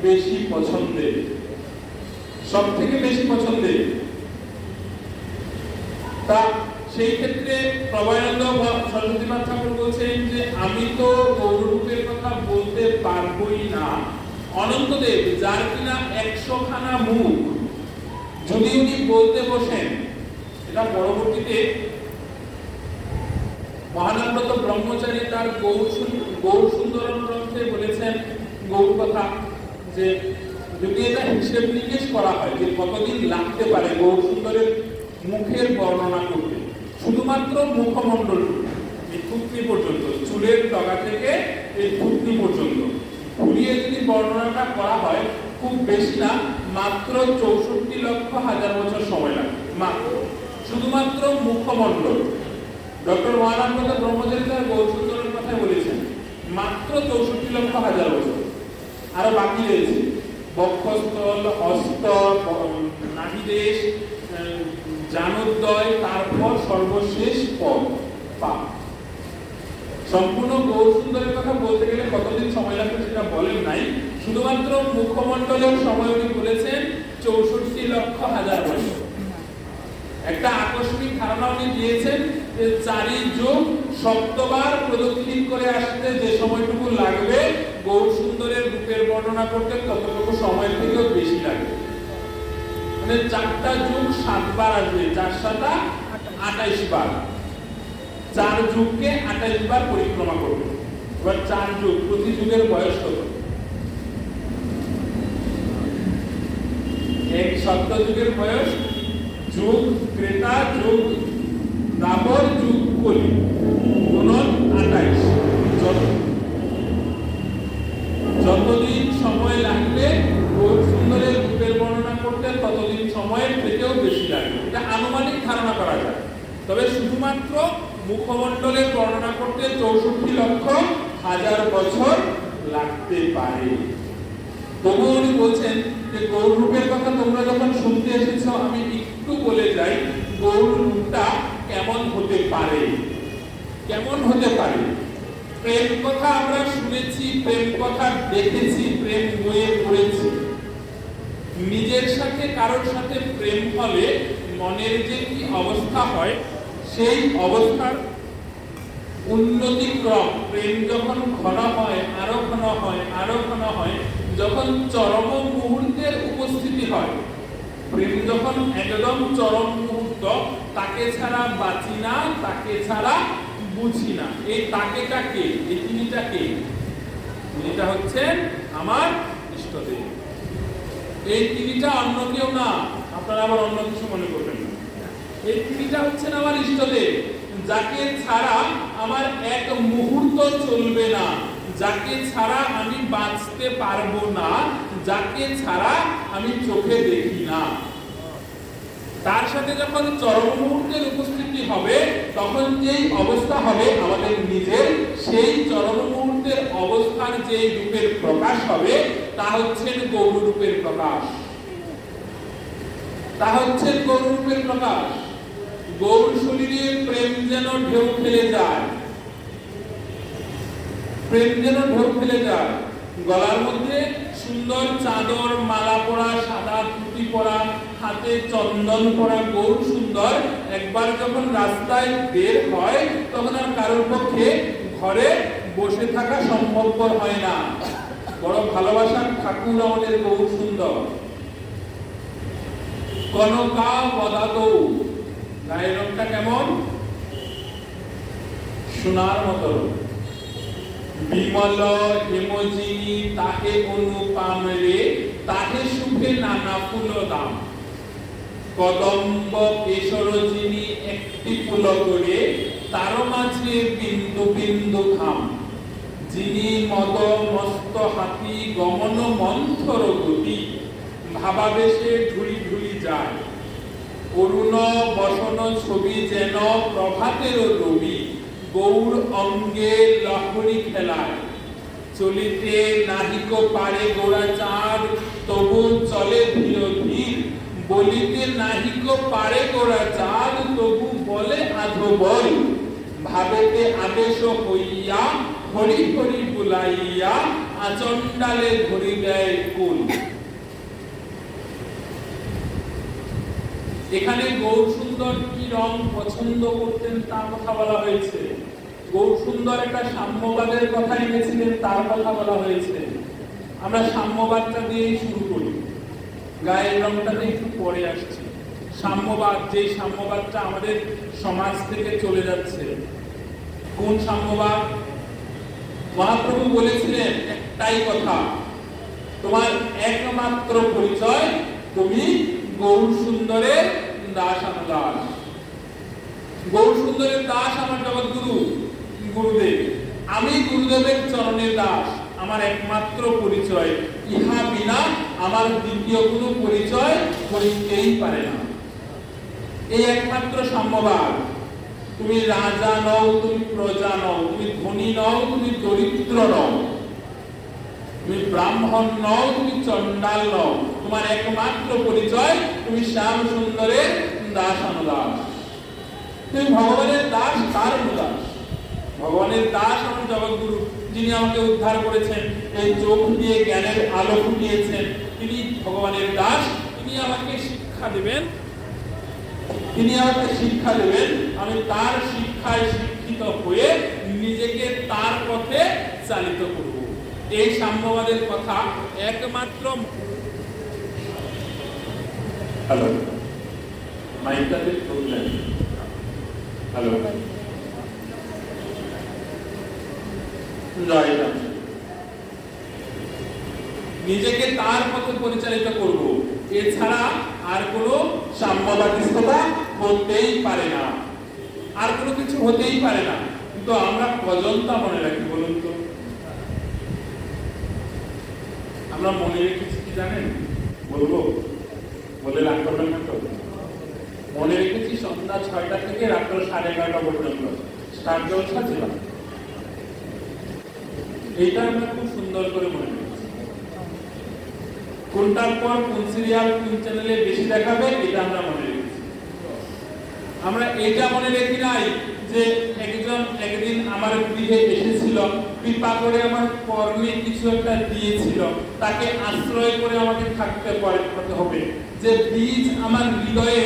বেশি পছন্দের, সব থেকে বেশি পছন্দের। তা সেই ক্ষেত্রে প্রভয়ানন্দ সরস্বতীনাথ ঠাকুর বলছেন যে আমি তো গৌররূপের কথা বলতে পারবোই না। অনন্তদেব যার কিনা 100 খানা মুখ, যদি উনি বলতে বসেন, এটা পরবর্তীতে মহানন্দ ব্রহ্মচারী তার গৌর সুন্দরম গ্রন্থে বলেছেন গৌর কথা, যে যদি এটা হিসেব নিকেশ করা হয় যে কতদিন লাগতে পারে গৌর সুন্দরের মুখের বর্ণনা করতে, শুধুমাত্র মুখমণ্ডল এই থুতনি পর্যন্ত, চুলের ডগা থেকে এই থুতনি পর্যন্ত ঘুরিয়ে যদি বর্ণনাটা করা হয়, খুব বেশি না, মাত্র 64,00,000 বছর সময় লাগে। মাত্র শুধুমাত্র মুখমণ্ডল। ডক্টর মহানন্দ ব্রহ্মচারী তার গৌর সুন্দরের কথা বলেছেন, মাত্র 64,00,000 বছর। আরো বাকি রয়েছে বক্ষস্থল, হস্ত, নাভিদেশ, জানোদ্বয়, তারপর সর্বশেষ পা। সম্পূর্ণ গৌর সুন্দরের কথা বলতে গেলে কতদিন সময় লাগবে সেটা বলেন নাই, শুধুমাত্র মুখমণ্ডলের সময় উনি বলেছেন 64,00,000 বছর। একটা আকস্মিক ধারণা উনি দিয়েছেন যে 4 যুগ 7 বার প্রদক্ষিণ করে আসতে যে সময়টুকু লাগবে গৌর সুন্দরের রূপের বর্ণনা করতে ততটুকু সময়ের থেকেও বেশি লাগবে। মানে 4টা যুগ 7 বার আসবে, 4 7 28 বার, 4 যুগকে 28 বার পরিক্রমা করবে। এবার 4 যুগ, প্রতি যুগের বয়স কত? এক সপ্ত যুগের বয়স, যুগ ত্রেতা, যুগ দ্বাপর, যুগ কলি, গুণন 28। যতদিন সময় লাগবে গৌর সুন্দরের রূপের বর্ণনা করতে ততদিন সময়ের থেকেও বেশি লাগবে। এটা আনুমানিক ধারণা করা যায়। তবে শুধুমাত্র মুখমণ্ডলের বর্ণনা করতে 64,00,000 বছর লাগতে পারে। তবু উনি বলছেন যে গৌর রূপের কথা তোমরা যখন শুনতে এসেছ, আমি একটু বলে যাই গৌর রূপটা কেমন হতে পারে। কেমন হতে পারে? প্রেম কথা আমরা শুনেছি, প্রেম কথা দেখেছি, প্রেম বইয়ে পড়েছি। নিজের সাথে কারোর সাথে প্রেম হলে মনের যে কি অবস্থা হয়, সেই অবস্থার উন্নতিক্রম, প্রেম যখন ঘন হয়, আরো ঘন হয়, আরো ঘন হয়, যখন চরম মুহূর্তের উপস্থিতি হয়, প্রেম যখন একদম চরম মুহূর্ত, তাকে ছাড়া বাঁচি না, তাকে ছাড়া বুঝি না। এই তাকেটাকে, এই তিনিটাকে, তিনিটা হচ্ছেন আমার ইষ্টদেব। এই তিনিটা অন্য কেউ না, আপনারা আবার অন্য কিছু মনে করবেন না। এই তিনিটা হচ্ছেন আমার ইষ্টদেব, যাকে ছাড়া আমার এক মুহূর্ত চলবে না, যাকে ছাড়া আমি বাঁচতে পারবো না, যাকে ছাড়া আমি চোখে দেখি না। তার সাথে যখন চরম মুহূর্তের উপস্থিতি হবে, তখন যেই অবস্থা হবে আমাদের নিজের, সেই চরম মুহূর্তের অবস্থার যে রূপের প্রকাশ হবে, তা হচ্ছে গৌর রূপের প্রকাশ। তা হচ্ছে গৌর রূপের প্রকাশ। গৌর শরীরে প্রেম যেন ঢেউ খেলে যায়, প্রেম যেন ঢেউ খেলে যায়। গলার মধ্যে সুন্দর চাদর, মালা পরা, সাদা ধুতি পরা, হাতে চন্দন পরা গৌর সুন্দর একবার যখন রাস্তায় বের হয়, তখন আর কারোর পক্ষে ঘরে বসে থাকা সম্ভবপর হয় না। বড় ভালোবাসার ঠাকুর আমাদের গৌর সুন্দর। কনকা বদাতৌ, গায়ের রংটা কেমন? সোনার মতো। বিমল হেমজিনী তাহে অনুপাম রে, তাহে শুভে নানা ফুল দাম। কদম্ব কেশরজিনী একটি ফুল করে, তার মাঝে বিন্দু বিন্দু খাম। যিনি মদ মস্ত হাতি গমন মন্থর গতি, ভাবাবেশে ঢুলি ঢুলি যায়। অরুণ বসন ছবি যেন প্রভাতের রবি, গৌর অঙ্গে লহরী খেলায়। চলিতে নাহিক পারে গোড়া চাঁদ, তবু চলে ধীর ধীর। বলিতে নাহিক পারে গোড়া চাঁদ, তবু বলে আধো বল। ভাবেতে আদেশ হইয়া হরি হরি বুলাইয়া, আচণ্ডালে ধরি দেয় কুল। এখানে গৌর সুন্দর কি রং পছন্দ করতেন তার কথা বলা হয়েছে। গৌর সুন্দর একটা সাম্যবাদের কথা এনেছিলেন, তার কথা বলা হয়েছে। আমরা সাম্যবাদটা দিয়েই শুরু করি, গায়ের রংটাতে একটু পরে আসছি। সাম্যবাদ, যে সাম্যবাদটা আমাদের সমাজ থেকে চলে যাচ্ছে। কোন সাম্যবাদ? মহাপ্রভু বলেছিলেন একটাই কথা, তোমার একমাত্র পরিচয় তুমি গৌর সুন্দরের দাস। আমার দাস, গৌর সুন্দরের দাস আমার জগৎগুরু গুরুদেব। আমি গুরুদেবের চরণের দাস, আমার একমাত্র পরিচয়। ইহা বিনা আমার দ্বিতীয় কোনো পরিচয় হইতেই পারে না। এই একমাত্র সাম্যবাদ। তুমি রাজা নও, তুমি প্রজা নও, তুমি ধনী নও, তুমি দরিদ্র নও, তুমি ব্রাহ্মণ নও, তুমি চণ্ডাল নও। তোমার একমাত্র পরিচয় তুমি শ্যাম সুন্দরের দাস অনুদাস। তুমি ভগবানের দাস, কার অনুদাস? ভগবানের দাস আমার জগৎগুরু, যিনি আমাকে উদ্ধার করেছেন, এই চোখ দিয়ে জ্ঞানের আলো ফুটিয়েছেন, তিনি ভগবানের দাস। তিনি আমাকে শিক্ষা দেবেন, তিনি আমাকে শিক্ষা দেবেন। আমি তার শিক্ষায় শিক্ষিত হয়ে নিজেকে তার পথে চালিত করব। এই সাম্যবাদের কথা একমাত্র। Hello, মাইকটাতে problem. হ্যালো, নিজেকে তার পথে পরিচালিত করব, এছাড়া আর কোনো সাম্যবাদিস্ততা হতেই পারে না, আর কোনো কিছু হতেই পারে না। কিন্তু আমরা কজন তা মনে রাখি বলুন তো? আমরা মনে রেখেছি কি জানেন? বলবো, বলে রাগ করবেন না তো? মনে রেখেছি সন্ধ্যা 6টা থেকে রাত্র 11:30 পর্যন্ত স্টার জলসা ছিল। এইটা আমরা খুব সুন্দর করে মনে রেখেছি। কোনটার পর কোন সিরিয়াল কোন চ্যানেলে বেশি দেখাবে, এটা আমরা মনে রেখেছি। আমরা এটা মনে রেখি নাই যে একজন একদিন আমার গৃহে এসেছিল, কৃপা করে আমার কর্মে কিছু একটা দিয়েছিল, তাকে আশ্রয় করে আমাকে থাকতে হবে। যে বীজ আমার হৃদয়ে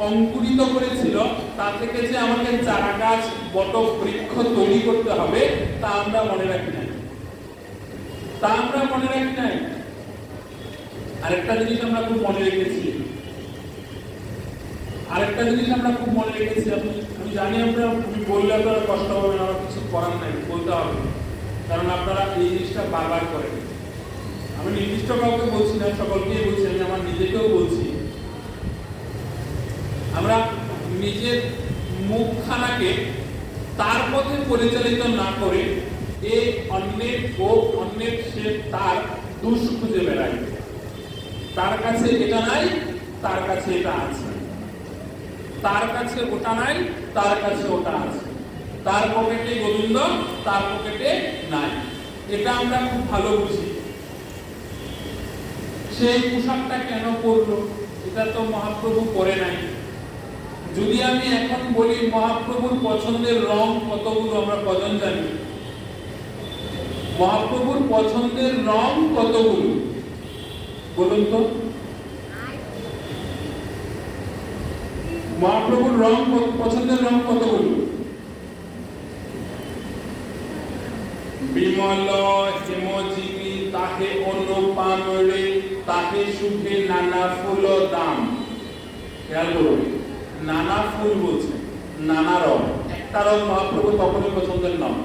অঙ্কুরিত করেছিল, তা থেকে যে আমাকে চারা গাছ বট বৃক্ষ তৈরি করতে হবে, তা আমরা মনে রাখি নাই। তা আমরা মনে রাখি নাই। আরেকটা জিনিস আমরা খুব মনে রেখেছি, আমি জানি আপনারা, আমি বললে আপনারা কষ্ট হবে, আমার কিছু করার নাই, বলতে হবে, কারণ আপনারা এই জিনিসটা বারবার করেন। আমি নির্দিষ্ট কাউকে বলছি না, সকলকেই বলছি, আমি আমার নিজেকেও বলছি। আমরা নিজের মুখখানাকে তার পথে পরিচালিত না করে এ অন্যের ভোগ, অন্যের সে তার দুষ খুঁজে বেড়ায়। তার কাছে এটা নাই, তার কাছে এটা আছে, তার কাছে ওটা নাই, তার কাছে ওটা আছে, তার পকেটে গোবিন্দ, তার পকেটে নাই। এটা আমরা খুব ভালো বুঝি। সেই পোশাকটা কেন পরলো? এটা তো মহাপ্রভু পরে নাই। যদি আমি এখন বলি মহাপ্রভুর পছন্দের রং কতগুলো, আমরা কজন জানি? মহাপ্রভুর পছন্দের রং কতগুলো বলুন তো? মহাপ্রভুর রং, পছন্দের রং কতগুলো? বিমল হেমজিমি তাহে অনুপামরে তাহে সুখে নানা ফুল দাম। খেয়াল করুন, নানা ফুল বলছে, নানা রং। একটা রং মহাপ্রভু কখনোই পছন্দের নয়।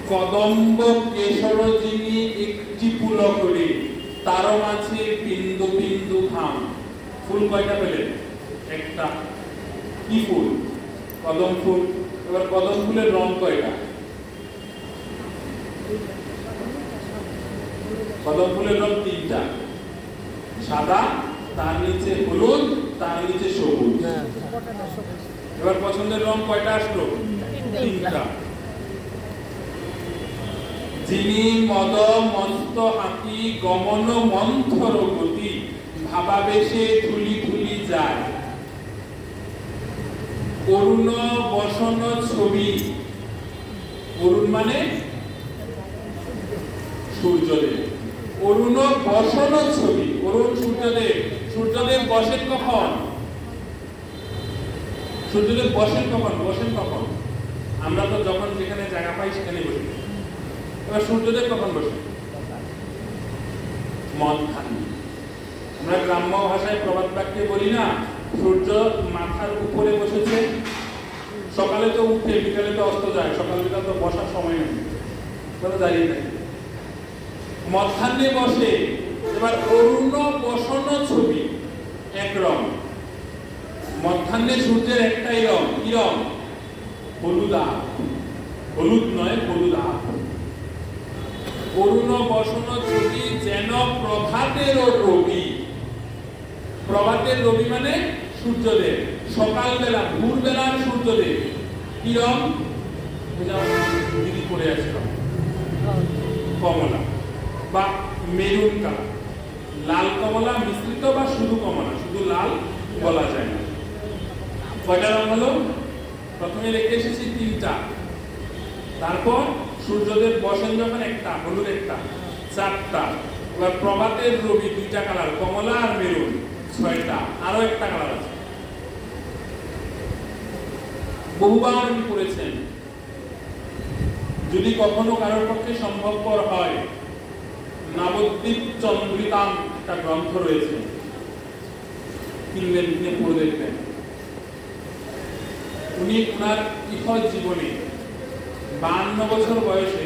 কদম্ব কেশর যিনি একটি ফুল করে তার মাঝে বিন্দু বিন্দু ঘাম। ফুল কয়টা পেলেন? একটা। কি ফুল? কদম ফুল। এবার কদম ফুলের রং কয়টা? কদম ফুলের রং তিনটা, সাদা, তার নিচে হলুদ, তার নিচে সবুজ। এবার পছন্দের রং কয়টা আসলো? তিনটা। যিনি মদ মস্ত হাতি গমন মন্থর গতি ভাবাবেশে ধুলি ধুলি যায়। অরুণ বসন ছবি। অরুণ মানে সূর্যদেব। অরুণ বসন ছবি। অরুণ সূর্যদেব। সূর্যদেব বসেন কখন? সূর্যদেব বসেন কখন? বসেন কখন? আমরা তো যখন যেখানে জায়গা পাই সেখানে বসি। এবার সূর্যদেব কখন বসে? মধ্যাহ্নে। আমরা গ্রাম্য ভাষায় প্রবাদ বাক্যে বলি না, সূর্য মাথার উপরে বসেছে। সকালে তো উঠে, বিকালে তো অস্ত যায়, সকাল বিকাল তো বসার সময় নেই, দাঁড়িয়ে থাকে। মধ্যাহ্নে বসে। এবার অরুণ বসন ছবি এক রং। মধ্যাহ্নে সূর্যের একটাই রং। কি রং? হলুদা। হলুদ নয়, হলুদা। অরুণ বসন ছবি যেন প্রভাতের রবি। প্রভাতের রবি মানে সূর্যদেব। সকালবেলা, ভোরবেলার সূর্যদেব। কি রং? দিদি পড়ে আছে কমলা বা মেরুন কালার। লাল কমলা মিশ্রিত বা শুধু কমলা, শুধু লাল বলা যায় না। কয়টা রং হলো? প্রথমে রেখে এসেছি তিনটা। তারপর সূর্যদেব বসেন যখন একটা, হলুদ একটা, চারটা। এবার প্রভাতের রবি দুইটা কালার, কমলা আর মেরুন, ছয়টা। আরো একটা কালার আছে। বহুবার উনি করেছেন। যদি কখনো কারোর পক্ষে সম্ভবপর হয়, নবদ্বীপ চন্দ্রিতাম একটা গ্রন্থ রয়েছে, কিনবেন, কিনে পড়ে দেখবেন। উনি ওনার ইহ জীবনে 52 বছর বয়সে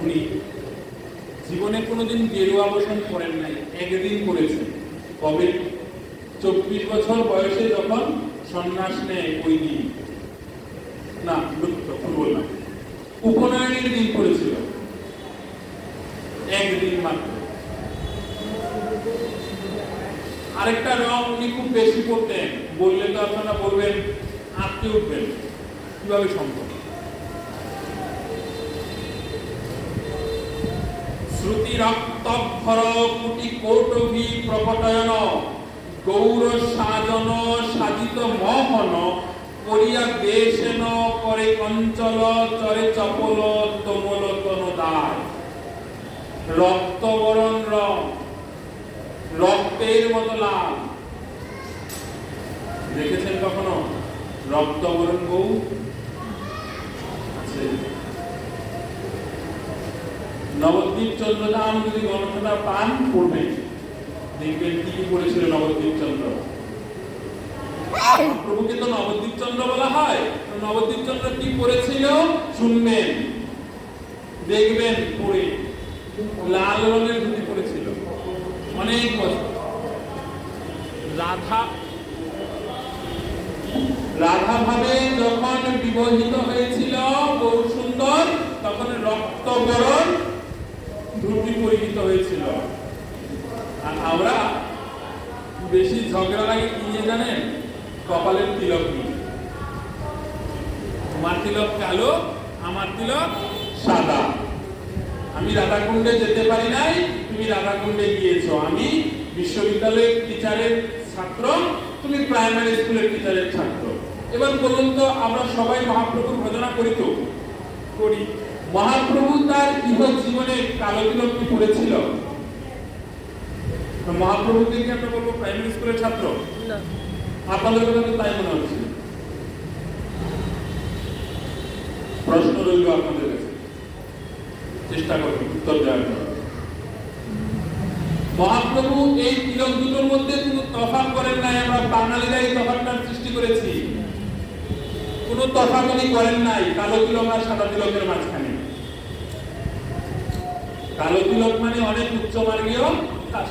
উনি জীবনে কোনোদিন গেরুয়া বসন করেন নাই, একদিন করেছেন। কবে? 24 বছর বয়সে যখন সন্ন্যাস নেয় ওই দিন। না, ভুল বললাম, উপনয়নের দিন করেছিল, একদিন মাত্র। আরেকটা রং উনি খুব বেশি করতেন, বললে তো আপনারা বলবেন, আটকে উঠবেন, কিভাবে সম্ভব? শ্রুতি রক্তভর কোটি কৌটভি প্রকটয়ন গৌর সাজন সাজিত মোহন করিয়া দেশেন করে অঞ্চল চরে চপল তমল তনদায়। রক্তবরণ রং, রক্তের মতো লাল। দেখেছেন কখনো রক্তবরণ বউ? আছে। নবদ্বীপ চন্দ্রধাম যদি গ্রন্থটা পান, পড়বেন, দেখবেন কি কি পড়েছিল নবদ্বীপ চন্দ্র। প্রভুকে তো নবদ্বীপ চন্দ্র বলা হয়। নবদ্বীপ চন্দ্র কি পড়েছিল শুনবেন, দেখবেন পড়ে। লাল রঙের ধুতি পড়েছিল অনেক বছর। রাধা ভাবে যখন বিবাহিত হয়েছিল গৌর সুন্দর, তখন রক্তবরণ ধুতি পরিহিত হয়েছিল। আর আমরা বেশি ঝগড়া লাগে কি নিয়ে জানেন? কপালের তিলক নিয়ে। তোমার তিলক কালো, আমার তিলক সাদা। আমি রাধাকুণ্ডে যেতে পারি নাই, তুমি রাধাকুণ্ডে গিয়েছো। আমি বিশ্ববিদ্যালয়ের টিচারের ছাত্র, তুমি প্রাইমারি স্কুলের টিচারের ছাত্র। এবার বলুন তো, আমরা সবাই মহাপ্রভুর ভজনা করি তো? করি। মহাপ্রভু তার ইহ জীবনে কালো তিলক কি পড়েছিল? মহাপ্রভুকে কি আমরা বলবো প্রাইমারি স্কুলের ছাত্র? না। আপনাদের কথা তো তাই মনে হচ্ছে। প্রশ্ন রইল আপনাদের কাছে, চেষ্টা করবেন উত্তর দেওয়ার জন্য। মহাপ্রভু এই তিলক দুটোর মধ্যে কোনো তফাৎ করেন নাই। আমরা বাঙালিরাই তফাৎটার সৃষ্টি করেছি। কোনো তফাৎ উনি করেন নাই কালো তিলক আর সাদা তিলকের মাঝখানে। কালো তিলক মানে অনেক উচ্চ মার্গীয়,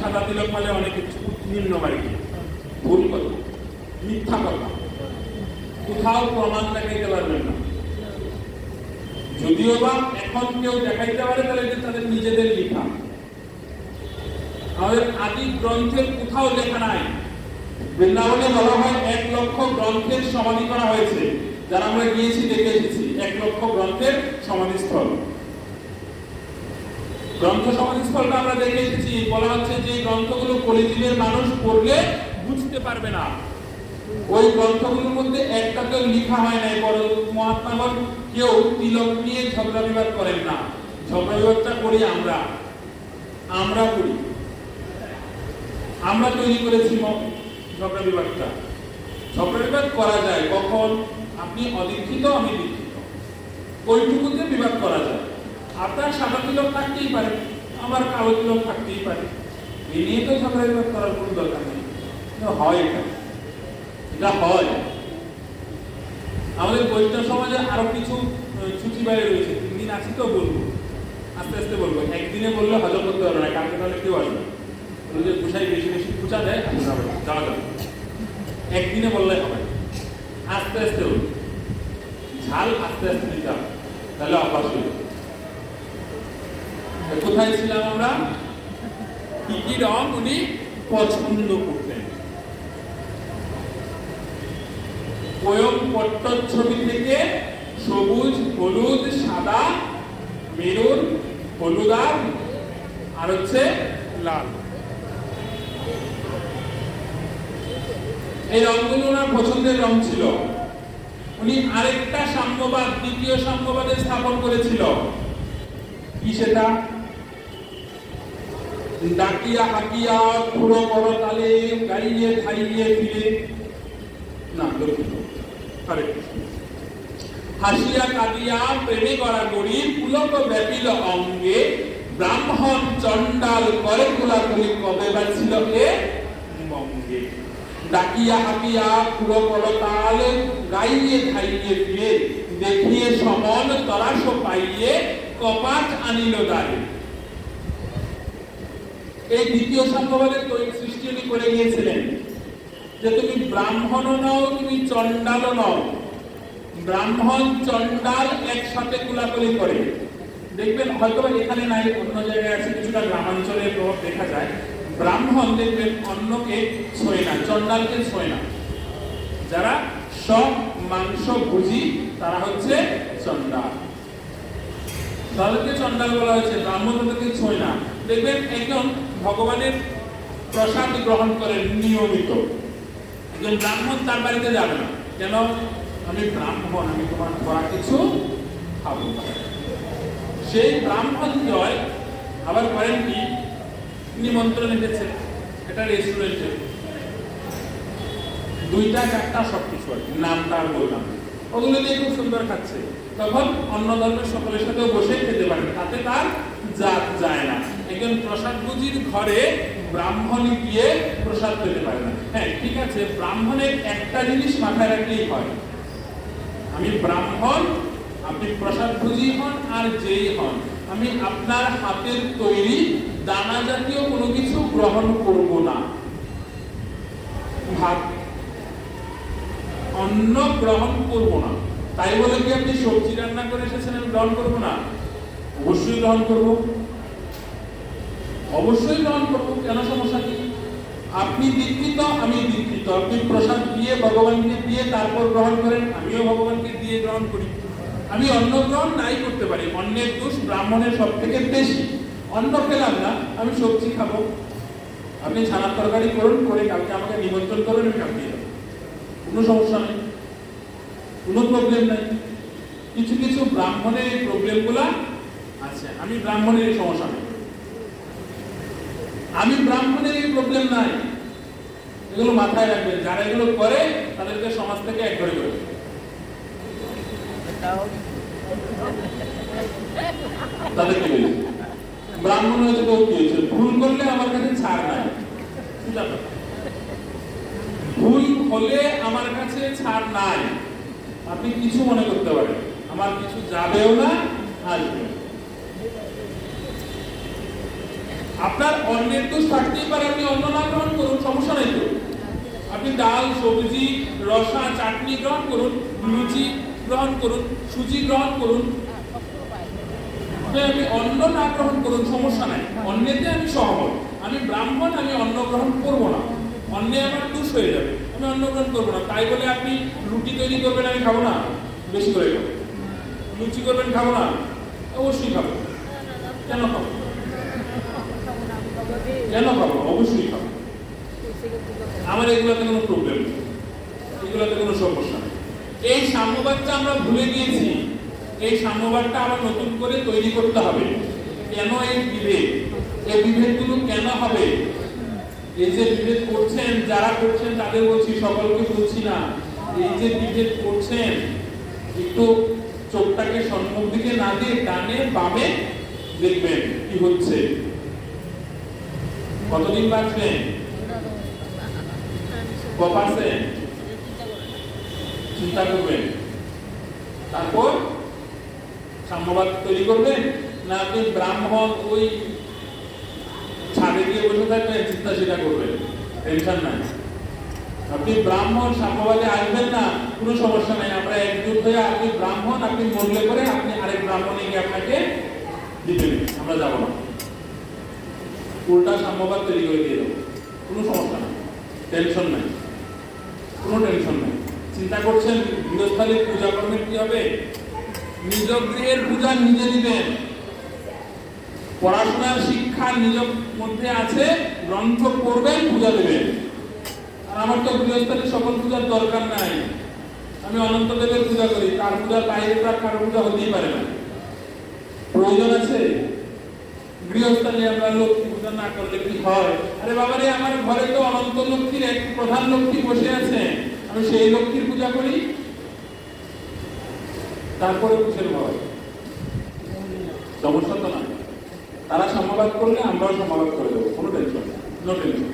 সাদা তিলক মানে অনেক নিম্ন মার্গীয়। ভুল কথা, মিথ্যা কথা, কোথাও প্রমাণ দেখাইতে পারবেন না। যদিও বা এখন কেউ দেখাইতে পারে, তাহলে তাদের নিজেদের লেখা। আমাদের আদি গ্রন্থের কোথাও লেখা নাই। বৃন্দাবনে বলা হয় 1 লক্ষ গ্রন্থের সমাধি করা হয়েছে। যারা আমরা গিয়েছি দেখে এসেছি 1 লক্ষ গ্রন্থের সমাধিস্থল। গ্রন্থ সমাধিস্থলটা আমরা দেখে এসেছি। বলা হচ্ছে যে গ্রন্থগুলো কলিযুগের মানুষ পড়লে বুঝতে পারবে না। ওই গ্রন্থগুলোর মধ্যে একটাতেও লেখা হয় নাই। বড় মহাত্মাগণ কেউ তিলক নিয়ে ঝগড়া বিবাদ করেন না। ঝগড়া বিবাদটা করি আমরা করি। আমরা তৈরি করেছি ঝগড়া বিবাদটা। ঝগড়া বিবাদ করা যায় কখন? আপনি অদীক্ষিত, আমি দীক্ষিত, ওইটুকুতে বিবাদ করা যায়। আপনার সাদা তিলক থাকতেই পারে, আমার কালো তিলক থাকতেই পারে। এই নিয়ে তো ঝগড়া বিবাদ করার কোনো দরকার নেই। হয় এটা হয়। আমাদের বৈষ্ণব সমাজে আরো কিছু ছুটি বাইরে রয়েছে। 3 দিন আছি তো বলবো, আস্তে আস্তে বলবো। একদিনে বললে হজম করতে পারবে না, কালকে তাহলে কেউ আসবে। যে গুছাই বেশি বেশি পূজা দেয়, যাওয়া যাবে। একদিনে বললে হবে, আস্তে আস্তে বলবো। ঝাল আস্তে আস্তে দিতে হবে, তাহলে অভ্যাস হইল। কোথায় ছিলাম আমরা? কি কি রং উনি পছন্দ করতেন? পোয়ম পট্টচ্ছবি থেকে সবুজ, হলুদ, সাদা, মেরুন, হলুদার আর হচ্ছে লাল। এই রংগুলো ওনার পছন্দের রং ছিল। উনি আরেকটা সাম্যবাদ, দ্বিতীয় সাম্যবাদের স্থাপন করেছিল। কি সেটা? ডাকিয়া হাকিয়া খুঁড়ো করো তালে, গাইয়ে খাইয়ে ফিরে না দুঃখিত, হাসিয়া কাঁদিয়া প্রেমে করা গরিব পুলক ব্যাপিল অঙ্গে, ব্রাহ্মণ চণ্ডাল করে কুলাকুলি কবে বা ছিল এ বঙ্গে। ডাকিয়া হাকিয়া খুঁড়ো করো তাল, গাইয়ে খাইয়ে ফিরে, দেখিয়ে সমন তরাস পাইয়ে, কপাট আনিল দ্বারে। এই দ্বিতীয় সাম্যবাদের সৃষ্টি উনি করে গিয়েছিলেন যে তুমি ব্রাহ্মণও নও, তুমি চণ্ডালও নও। ব্রাহ্মণ চণ্ডাল একসাথে কুলাকুলি করে। দেখবেন হয়তো এখানে নাই, অন্য জায়গায় আছে, কিছুটা গ্রামাঞ্চলে প্রভাব দেখা যায়। ব্রাহ্মণ দেখবেন অন্যকে ছোঁয় না, চণ্ডালকে ছোঁয় না। যারা সব মাংস ভুজি তারা হচ্ছে চণ্ডাল। তাদেরকে চণ্ডাল বলা হয়েছে, ব্রাহ্মণ তাদেরকে ছোঁয় না। দেখবেন একজন ভগবানের প্রসাদ গ্রহণ করেন নিয়মিত, একজন ব্রাহ্মণ তার বাড়িতে যাবে না। কেন? আমি ব্রাহ্মণ, আমি তোমার করা কিছু খাবো। সেই ব্রাহ্মণ জয় আবার করেন কি, নিমন্ত্রণ এসেছে এটা রেস্টুরেন্টে, 2টা 4টা সবকিছু আর নামটা আর বললাম, ওগুলো দিয়ে খুব সুন্দর খাচ্ছে। তখন অন্য ধর্মের সকলের সাথেও বসে খেতে পারেন, তাতে তার জাত যায় না। একজন প্রসাদ ভুজির ঘরে ব্রাহ্মণ গিয়ে প্রসাদ পেতে পারে না। হ্যাঁ ঠিক আছে, ব্রাহ্মণের একটা জিনিস মাথায় রাখলেই হয়, আমি ব্রাহ্মণ, আপনি প্রসাদ ভুজি হন আর যেই হন, আমি আপনার হাতের তৈরি দানা জাতীয় কোনো কিছু গ্রহণ করব না। ভাত অন্ন গ্রহণ করব না। তাই বলে কি আপনি সবজি রান্না করে এসেছেন আমি গ্রহণ করব না? অবশ্যই গ্রহণ করব, অবশ্যই গ্রহণ করব। কেন, সমস্যা কি? আপনি দীক্ষিত, আমি দীক্ষিত। আপনি প্রসাদ দিয়ে ভগবানকে দিয়ে তারপর গ্রহণ করেন, আমিও ভগবানকে দিয়ে গ্রহণ করি। আমি অন্ন গ্রহণ নাই করতে পারি, অন্নের দোষ ব্রাহ্মণের সব থেকে বেশি। অন্ন খেলাম না, আমি সবজি খাবো। আপনি ছানার তরকারি করুন, করে কালকে আমাকে নিমন্ত্রণ করুন, আমি কালকে যাবো, কোনো সমস্যা নেই, কোনো প্রবলেম নাই। কিছু কিছু ব্রাহ্মণের এই প্রবলেমগুলো আছে, আমি ব্রাহ্মণের এই সমস্যা নেই, আমি ব্রাহ্মণের এই প্রবলেম নাই। এগুলো মাথায় রাখবেন, যারা এগুলো করে তাদেরকে সমাজ থেকে এক করে দেবে। তাদেরকে বলি ব্রাহ্মণ হয়েছে তো কি হয়েছে, ভুল করলে আমার কাছে ছাড় নাই। ভুল হলে আমার কাছে ছাড় নাই, আপনি কিছু মনে করতে পারেন, আমার কিছু যাবেও না, আসবে। আপনার অন্যের দোষ থাকতেই পারে, আপনি অন্ন না গ্রহণ করুন, সমস্যা নেই তো। আপনি ডাল, সবজি, রসা, চাটনি গ্রহণ করুন, লুচি গ্রহণ করুন, সুজি গ্রহণ করুন, আপনি অন্ন না গ্রহণ করুন, সমস্যা নাই। অন্যতে আমি সহমত। আমি ব্রাহ্মণ, আমি অন্ন গ্রহণ করবো না, অন্যে আমার দোষ হয়ে যাবে, আমি অন্ন গ্রহণ করবো না। তাই বলে আপনি রুটি তৈরি করবেন, আমি খাবো না, বেশি করে খাবো। লুচি করবেন, খাবো না, অবশ্যই খাবো। কেন খাবো? কেন খাবো? অবশ্যই খাবো। আমার এগুলোতে কোনো প্রবলেম নেই, এগুলোতে কোনো সমস্যা নেই। এই সাম্যবাদটা আমরা ভুলে গিয়েছি, এই সাম্যবাদটা আবার নতুন করে তৈরি করতে হবে। কেন এই বিভেদ? এই বিভেদগুলো কেন হবে? এই যে বিভেদ করছেন, যারা করছেন তাদের বলছি, সকলকে বলছি না। এই যে বিভেদ করছেন, একটু চোখটাকে সম্মুখ দিকে না দিয়ে ডানে বামে দেখবেন কি হচ্ছে। কতদিন বাঁচবেন? %? চিন্তা করবেন, তারপর সাম্যবাদ তৈরি করবেন। না আপনি ব্রাহ্মণ ওই ছাদে গিয়ে বসে থাকবেন, চিন্তা সেটা করবেন, টেনশন নাই। আপনি ব্রাহ্মণ, সাম্যবাদে আসবেন না, কোনো সমস্যা নাই। আমরা একজুট হয়ে, আপনি ব্রাহ্মণ, আপনি মরলে করে আপনি আরেক ব্রাহ্মণে গিয়ে আপনাকে দিবেন, আমরা যাবো না। উল্টা সাম্যবাদ তৈরি করে দিয়ে দেবো, কোনো সমস্যা নাই, টেনশন নাই, কোনো টেনশন নাই। চিন্তা করছেন গৃহস্থালীর পূজা কর্মের কি হবে? নিজ গৃহের পূজা নিজে দিবেন। পড়াশোনার শিক্ষা নিজ মধ্যে আছে, গ্রন্থ পড়বেন, পূজা দেবেন। আর আমার তো গৃহস্থালীর সকল পূজার দরকার নাই, আমি অনন্ত দেবের পূজা করি, তার পূজার বাইরে তার কারো পূজা হতেই পারে না। প্রয়োজন আছে? গৃহস্থালী আমরা লক্ষ্মী পূজা না করলে কি হয়? আরে বাবারে, আমার ঘরে তো অনন্ত লক্ষ্মীর এক প্রধান লক্ষ্মী বসে আছে, আমি সেই লক্ষ্মীর পূজা করি, তারপরে কিসের ভয়? সমস্যা তো না। তারা সাম্যবাদ করলে আমরাও সাম্যবাদ করে দেবো, কোনো টেনশন, নো টেনশন।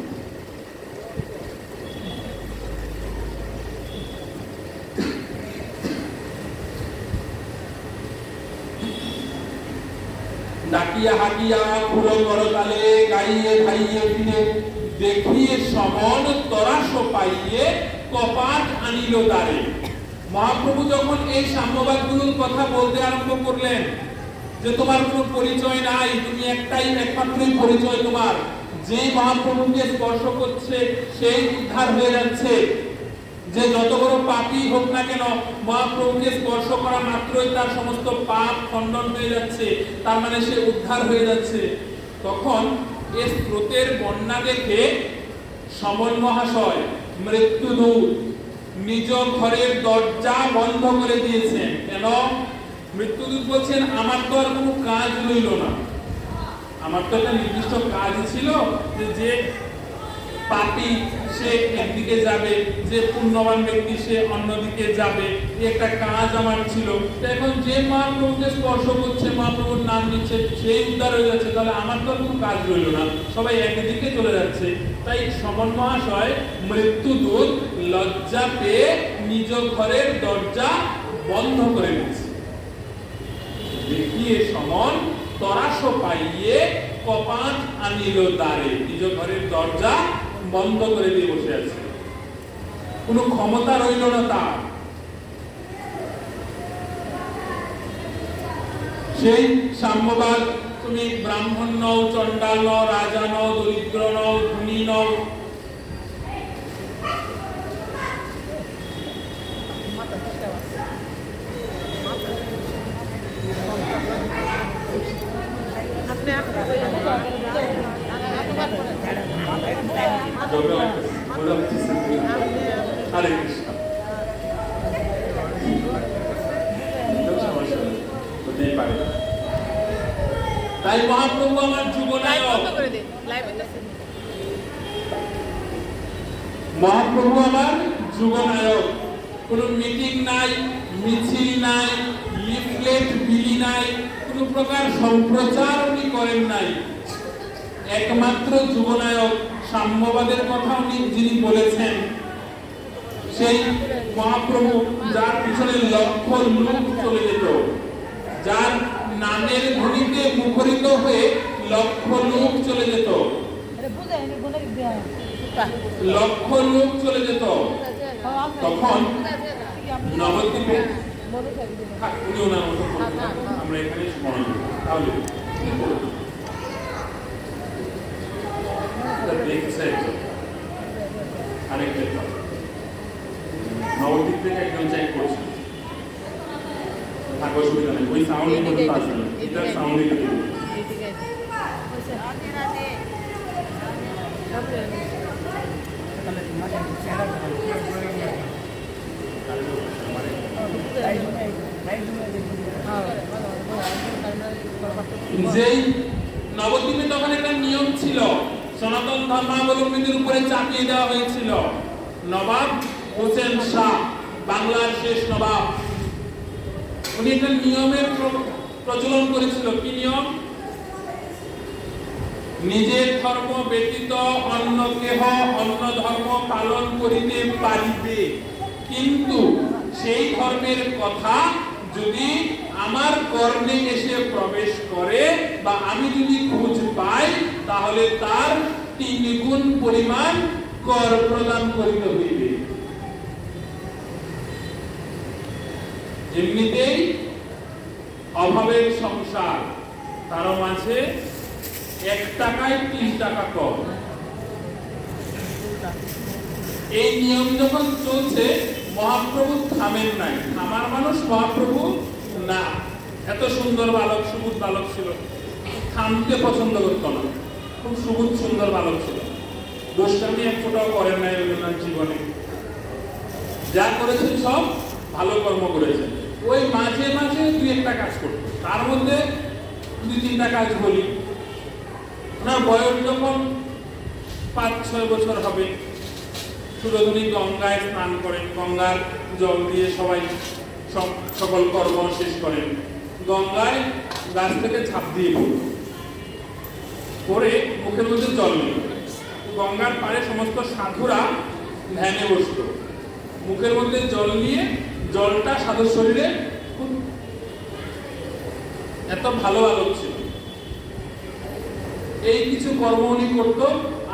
ডাকিয়া হাকিয়া খুলো করতালে, গাইয়ে ভাইয়ে ফিরে দেখিয়ে সমন তরাস পাইয়ে কপাট আনিল দ্বারে। মহাপ্রভু যখন এই সাম্যবাদগুলোর কথা বলতে আরম্ভ করলেন, যে তোমার কোনো পরিচয় নাই, তুমি একটাই একমাত্রই পরিচয় তোমার, যে মহাপ্রভুকে স্পর্শ করছে সেই উদ্ধার হয়ে যাচ্ছে। যে যত বড় পাপী হোক না কেন, মহাপ্রভুকে স্পর্শ করা মাত্রই তার সমস্ত পাপ খণ্ডন হয়ে যাচ্ছে, তার মানে সে উদ্ধার হয়ে যাচ্ছে। তখন এই স্রোতের বন্যা দেখে সমন মহাশয় মৃত্যুদূত নিজ ঘরের দরজা বন্ধ করে দিয়েছেন। কেন? মৃত্যুদূত বলছেন, আমার তো আর কোনো কাজ রইল না, আমার তো একটা নির্দিষ্ট কাজ ছিল, যে পাপী সে একদিকে যাবে, যে পুণ্যবান ব্যক্তি সে অন্যদিকে যাবে, একটা কাজ আমার ছিল। এখন যে মহাপ্রভুকে স্পর্শ করছে, মহাপ্রভুর নাম নিচ্ছে, সেই উদ্ধার হয়ে যাচ্ছে, তাহলে আমার তো কোনো কাজ রইল না, সবাই একদিকে চলে যাচ্ছে। তাই সমন মহাশয় মৃত্যুদূত লজ্জা পেয়ে নিজ ঘরের দরজা বন্ধ করে দিচ্ছে। দেখিয়ে সমন তরাস পাইয়ে কপাট আনিল দ্বারে, নিজ ঘরের দরজা বন্ধ করে দিয়ে বসে আছে। কোনো ক্ষমতা রইল না তার। সেই সাম্যবাদ, তুমি ব্রাহ্মণ নও, চণ্ডাল নও, রাজা নও, দরিদ্র নও, ধনী নও, হরে কৃষ্ণ। তাই মহাপ্রভু আমার যুগনায়ক, মহাপ্রভু আমার যুগনায়ক। কোন মিটিং নাই, মিছিল নাই, লিফলেট বিলি নাই, কোন প্রকার সম্প্রচার উনি করেন নাই। একমাত্র যুগনায়ক, সাম্যবাদের কথা উনি যিনি বলেছেন, সেই মহাপ্রভু যার পিছনে লক্ষ লোক চলে যেত, যার নামের ধ্বনিতে মুখরিত হয়ে লক্ষ লোক চলে যেত, লক্ষ লোক চলে যেত, তখন নবদ্বীপে উনি ওনার মতো আমরা এখানে স্মরণ করি। তাহলে দেখছে আরেকটা নবদ্বীপ থেকে একজন চেক করছে, থাকো সুবিধা নেই, ওই সাউন্ড করতে পারছে না, এটার সাউন্ড দিতে দিবে। যেই নবদ্বীপে তখন একটা নিয়ম ছিল, সনাতন ধর্মাবলম্বীদের উপরে চাপিয়ে দেওয়া হয়েছিল। নবাব হোসেন শাহ, বাংলার শেষ নবাব, উনি একটা নিয়মের প্রচলন করেছিল। কি নিয়ম? নিজের ধর্ম ব্যতীত অন্য কেহ অন্য ধর্ম পালন করিতে পারিবে, কিন্তু সেই ধর্মের কথা যদি আমার কর্ণে এসে প্রবেশ করে বা আমি যদি খোঁজ পাই, তাহলে তার 3 গুণ পরিমাণ কর প্রদান করিতে হইবে। এমনিতেই অভাবের সংসার, তার মাঝে 1 টাকায় 3 টাকা কর। এই নিয়ম যখন চলছে, মহাপ্রভু থামেন নাই। আমার মানুষ মহাপ্রভু না, এত সুন্দর বালক, সুবুধ বালক ছিল, থামতে পছন্দ করত না। খুব সুবুধ সুন্দর বালক ছিল, দুষ্টামি এক ফোঁটাও করেন নাই রবীন্দ্রনাথ জীবনে। যা করেছেন সব ভালো কর্ম করেছেন। ওই মাঝে মাঝে 2-1টা কাজ করত, তার মধ্যে 2-3টা কাজ বলি। ওনার বয়স যখন 5-6 বছর হবে, সুরধুনী গঙ্গায় স্নান করেন, গঙ্গার জল দিয়ে সবাই সকল কর্ম শেষ করেন, গঙ্গায় গাছ থেকে ঝাঁপ দিয়ে পড়ে মুখের মধ্যে জল নিল। গঙ্গার পাড়ে সমস্ত সাধুরা ধ্যানে বসত, মুখের মধ্যে জল নিয়ে জলটা সাধুর শরীরে, এত ভালো আলোক ছিল। এই কিছু কর্ম উনি করত,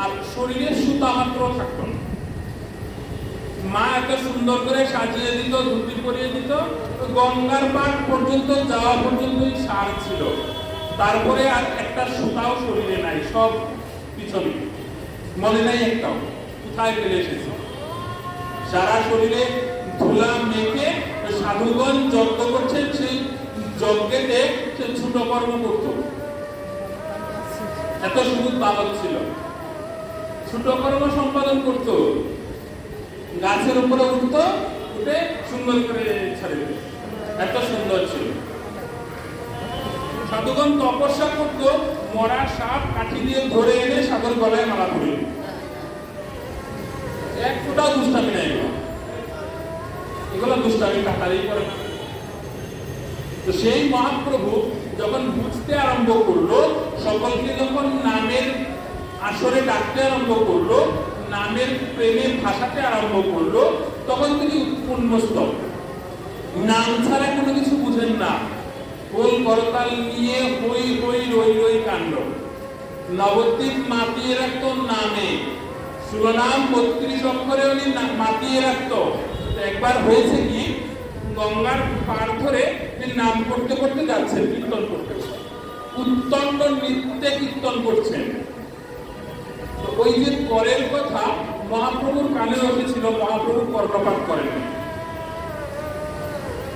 আর শরীরে সুতা মাত্র থাকত না। মা এত সুন্দর করে সাজিয়ে দিত, ধুতি পরিয়ে দিত, গঙ্গার পাড় পর্যন্ত যাওয়া পর্যন্তই সার ছিল। তারপরে আর একটা সুতাও শরীরে নাই, সব পিছনে, মনে নাই একটাও কোথায় ফেলে এসেছে। সারা শরীরে ধুলা মেখে সাধুগণ যজ্ঞ করছে, সেই যজ্ঞেতে সে ছোট কর্ম করত। এত সুবুধ বালক ছিল, ছোট কর্ম সম্পাদন করত। গাছের উপরে উঠত, উঠে সুন্দর করে ছাড়ে দিত, এত সুন্দর ছিল। সাধুগণ তপস্যা করত, মরা সাপ কাঠি দিয়ে ধরে এনে সাধুর গলায় মালা পরিল। এক ফোঁটাও দুষ্টামি নাই, এগুলো দুষ্টামি কাটারই করে না। তো সেই মহাপ্রভু যখন বুঝতে আরম্ভ করলো, সকলকে যখন নামের আসরে ডাকতে আরম্ভ করলো, নামের প্রেমে ভাসাতে আরম্ভ করলো, তখন তিনি উন্মস্তক। নাম ছাড়া কোনো কিছু বুঝেন না, গোল করতাল নিয়ে হই হই রই রই কাণ্ড। নবদ্বীপ মাতিয়ে রাখতো নামে, শিরোনাম 32 অক্ষরে উনি মাতিয়ে রাখতো। একবার হয়েছে কি, গঙ্গার পার ধরে তিনি নাম করতে করতে যাচ্ছেন, কীর্তন করতে, উত্তণ্ড নৃত্যে কীর্তন করছেন। তো ওই যে করের কথা মহাপ্রভুর কানে এসেছিল, মহাপ্রভু কর্ণপাত করেন।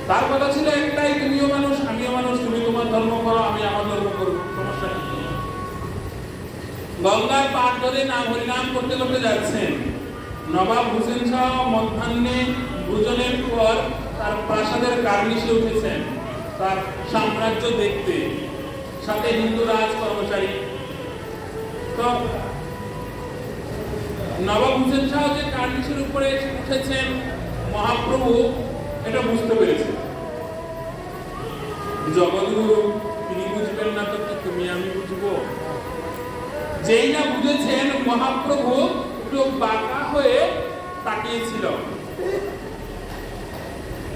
তার কথা ছিল একটাই, তুমিও মানুষ আমিও মানুষ, তুমি তোমার ধর্ম করো আমি আমার ধর্ম করবো, সমস্যা কি? গঙ্গার পার ধরে নাম হরিনাম করতে করতে যাচ্ছেন। নবাব হোসেন শাহ মধ্যাহ্নে ভোজনের পর তার প্রাসাদের কার্নিশে উঠেছেন তার সাম্রাজ্য দেখতে, সাথে হিন্দু রাজ কর্মচারী। তো নবাব হোসেন শাহ যে কার্নিশের উপরে উঠেছেন, মহাপ্রভু এটা বুঝতে পেরেছে। জগৎগুরু তিনি বুঝবেন না তো কি তুমি আমি বুঝবো? যেই না বুঝেছেন, মহাপ্রভু একটু বাঁকা হয়ে তাকিয়েছিল,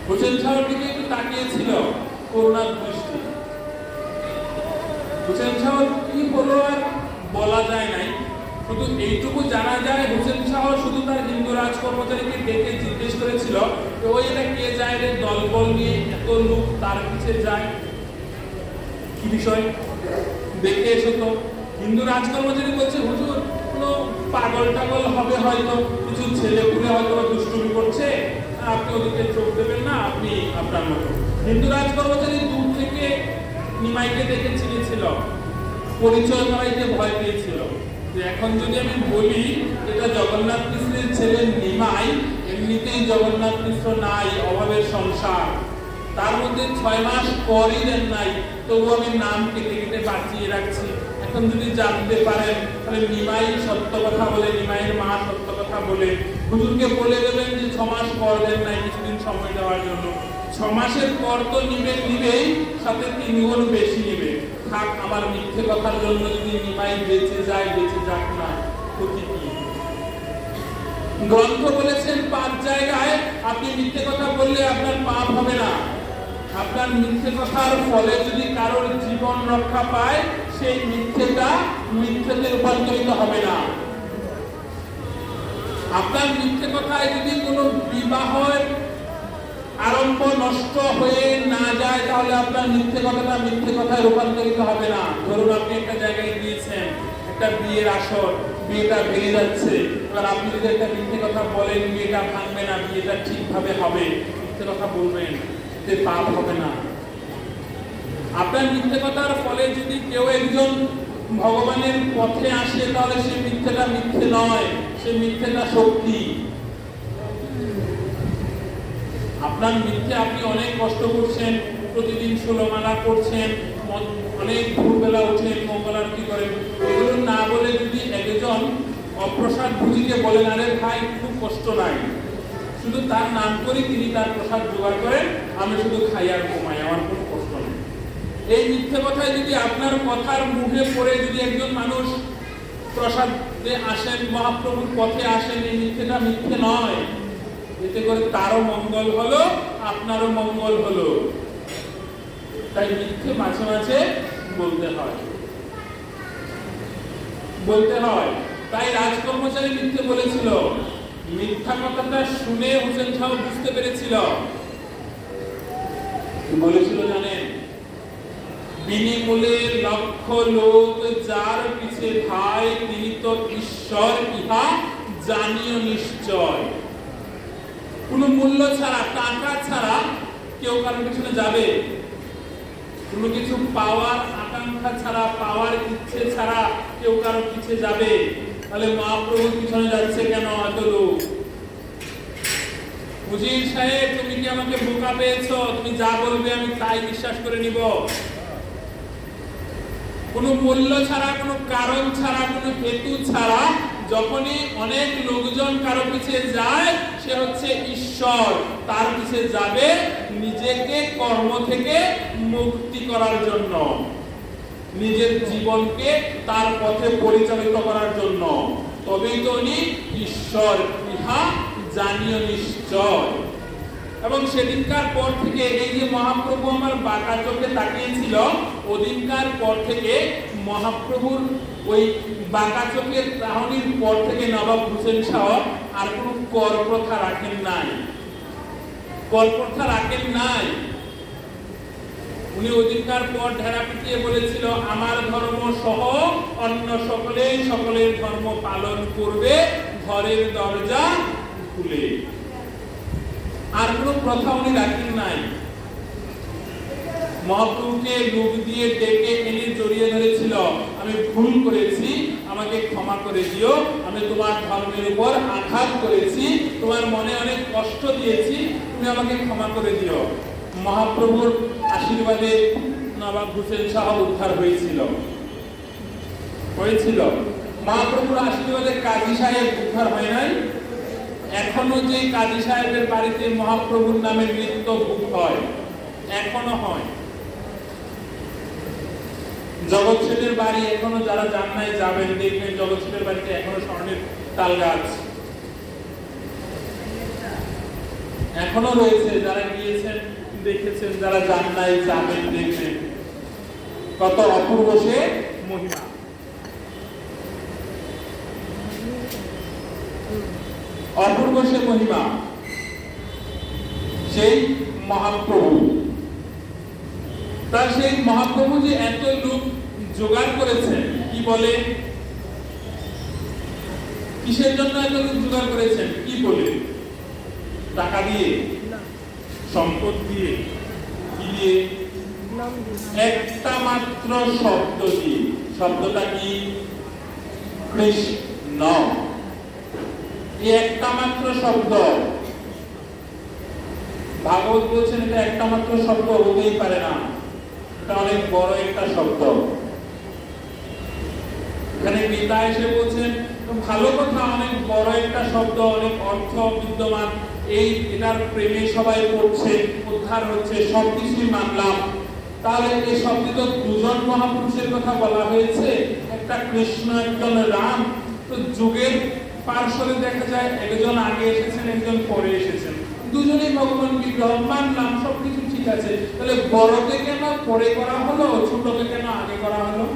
হোসেন শাহর দিকে একটু তাকিয়েছিল করুণার দৃষ্টি। হোসেন শাহ কি বললো আর বলা যায় নাই, শুধু এইটুকু জানা যায় হোসেন শাহ শুধু তার হিন্দু রাজ কর্মচারীকে ডেকে জিজ্ঞেস করেছিল, ওই এটা কে যায় রে, দলবল নিয়ে এত লোক তার পিছে যায়, কি বিষয় দেখে এসো তো। হিন্দু রাজ কর্মচারী বলছে, হুজুর কোনো পাগল টাগল হবে হয়তো, কিছু ছেলে পুলে হয়তো দুষ্টুমি করছে, আপনি ওদিকে চোখ দেবেন না, আপনি আপনার মতো। হিন্দু রাজ কর্মচারী দূর থেকে নিমাইকে দেখে চিনেছিল, পরিচয় করাইতে ভয় পেয়েছিল যে এখন যদি আমি বলি এটা জগন্নাথ মিশ্রের ছেলে নিমাই, এমনিতেই জগন্নাথ মিশ্র নাই, অভাবের সংসার, তার মধ্যে 6 মাস পরই দেন নাই, তবু আমি নাম কেটে কেটে বাঁচিয়ে রাখছি। এখন যদি জানতে পারেন তাহলে নিমাই সত্য কথা বলে, নিমাইয়ের মা সত্য কথা বলে, হুজুরকে বলে দেবেন যে 6 মাস পর দেন নাই, কিছুদিন সময় দেওয়ার জন্য। 6 মাসের পর তো নিবেই, সাথে 3 গুণ বেশি নেবে। থাক, আমার মিথ্যে কথার জন্য যদি নিমাই বেঁচে যায়, বেঁচে যাক না, ক্ষতি কি? গ্রন্থ বলেছেন 5 জায়গায় আপনি মিথ্যে কথা বললে আপনার পাপ হবে না। আপনার মিথ্যে কথার ফলে যদি কারোর জীবন রক্ষা পায়, সেই মিথ্যেতে রূপান্তরিত হবে না। আপনার মিথ্যে কথায় যদি কোনো বিবাহের আরম্ভ নষ্ট হয়ে না যায়, তাহলে আপনার মিথ্যে কথায় রূপান্তরিত হবে না। ধরুন আপনি একটা জায়গায় গিয়েছেন, একটা বিয়ের আসর, বিয়েটা ভেঙে যাচ্ছে, এবার আপনি যদি একটা মিথ্যে কথা বলেন বিয়েটা ভাঙবে না, বিয়েটা ঠিকভাবে হবে, মিথ্যে কথা বলবেন, এতে পাপ হবে না। আপনার মিথ্যে কথার ফলে যদি কেউ একজন ভগবানের পথে আসে, তাহলে সে মিথ্যেটা মিথ্যে নয়, সে মিথ্যেটা শক্তি। আপনার মিথ্যে আপনি অনেক কষ্ট করছেন, প্রতিদিন 16 মালা করছেন, অনেক ভোরবেলা উঠেন, মঙ্গল আরতি করেন, এগুলো না বলে যদি একজন অপ্রসাদ ভুজিকে বলেন, আরে ভাই খুব কষ্ট নাই, শুধু তার নাম করে তিনি তার প্রসাদ জোগাড় করেন, আমি শুধু খাই আর ঘুমাই, আমার কোনো কষ্ট নেই। এই মিথ্যে কথায় যদি আপনার কথার মুখে পড়ে যদি একজন মানুষ প্রসাদে আসেন, মহাপ্রভুর পথে আসেন, এই মিথ্যেটা মিথ্যে নয়, এতে করে তারও মঙ্গল হলো, আপনারও মঙ্গল হলো। তাই মিথ্যে মাঝে মাঝে বলতে হয়। তাই রাজকর্মচারী মিথ্যে বলেছিল। মিথ্যা কথাটা শুনে হোসেন শাহ বুঝতে পেরেছিল, বলেছিল জানেন, বিনিমূলে লক্ষ লোক যার পিছে ভাই, তিনি তো ঈশ্বর, ইহা জানিও নিশ্চয়। কোনো মূল্য ছাড়া, টাকা ছাড়া কেউ কারোর পিছনে যাবে? কোনো কিছু পাওয়ার আকাঙ্ক্ষা ছাড়া, পাওয়ার ইচ্ছে ছাড়া কেউ কারোর পিছে যাবে? তাহলে মহাপ্রভুর পিছনে যাচ্ছে কেন এত লোক? উজির সাহেব, তুমি কি আমাকে বোকা পেয়েছো? তুমি যা বলবে আমি তাই বিশ্বাস করে নিব? কোনো মূল্য ছাড়া, কোনো কারণ ছাড়া, কোনো হেতু ছাড়া যখনই অনেক লোকজন কারো পিছে যায়, সে হচ্ছে ঈশ্বর, তার পিছে যাবে নিজেকে কর্ম থেকে মুক্তি করার জন্য, নিজের জীবনকে তার পথে পরিচালিত করার জন্য। তবেই তো উনি ঈশ্বর, ইহা জানিও নিশ্চয়। এবং সেদিনকার পর থেকে এই যে মহাপ্রভু আমার বাঁকা চোখে তাকিয়েছিল, ওদিনকার পর থেকে মহাপ্রভুর ওই বাঁকা চোখের চাহনির পর থেকে নবাব হোসেন শাহ আর কোনো কর প্রথা রাখেন নাই। কর প্রথা রাখেন নাই। উনি অধিকার পর ঢেরা পিটিয়ে বলেছিল, আমার ধর্ম সহ অন্য সকলেই সকলের ধর্ম পালন করবে, ঘরের দরজা খুলে। আর কোনো প্রথা উনি রাখেন নাই। মহাপ্রভুকে লোক দিয়ে ডেকে এনে জড়িয়ে ধরেছিল, আমি ভুল করেছি, আমাকে ক্ষমা করে দিও, আমি তোমার ধর্মের উপর আঘাত করেছি, তোমার মনে অনেক কষ্ট দিয়েছি, তুমি আমাকে ক্ষমা করে দিও। মহাপ্রভুর আশীর্বাদে নবাব হোসেন শাহ উদ্ধার হয়েছিল। মহাপ্রভুর আশীর্বাদে কাজী সাহেব উদ্ধার হয় নাই। এখনো যে কাজী সাহেবের বাড়িতে মহাপ্রভুর নামে নৃত্য ভোগ হয়, এখনো হয়। জগৎ শেঠের বাড়ি এখনো যারা যান নাই যাবেন, দেখবেন জগৎ শেঠের বাড়িতে এখনো স্বর্ণের তাল গাছ এখনো রয়েছে। যারা গিয়েছেন দেখেছেন, যারা যান নাই যাবেন, দেখবেন কত অপূর্ব সে মহিমা। অপূর্ব সে মহিমা সেই মহাপ্রভু। তার সেই মহাপ্রভু যে এত লোক জোগাড় করেছেন, কি বলে, কিসের জন্য এত লোক জোগাড় করেছেন, কি বলে? টাকা দিয়ে, সম্পদ দিয়ে, কি দিয়ে? একটা মাত্র শব্দ দিয়ে। শব্দটা কি? কৃষ্ণ। এই একটা মাত্র শব্দ। ভাগবত বলছেন এটা একটা মাত্র শব্দ হতেই পারে না, এটা অনেক বড় একটা শব্দ। এখানে গীতা এসে বলছেন ভালো কথা, অনেক বড় একটা শব্দ, অনেক অর্থ বিদ্যমান, এটার প্রেমে সবাই পড়ছে, উদ্ধার হচ্ছে, সবকিছুই মানলাম। তাহলে এই শব্দে তো দুজন মহাপুরুষের কথা বলা হয়েছে, একটা কৃষ্ণ, একজন রাম। তো যুগের পার্শ্বরে দেখা যায় একজন আগে এসেছেন, একজন পরে এসেছেন, দুজনেই ভগবান বিগ্রহ, মানলাম, সবকিছু ঠিক আছে। তাহলে বড়কে কেন পরে করা হলো, ছোটকে কেন আগে করা হলো?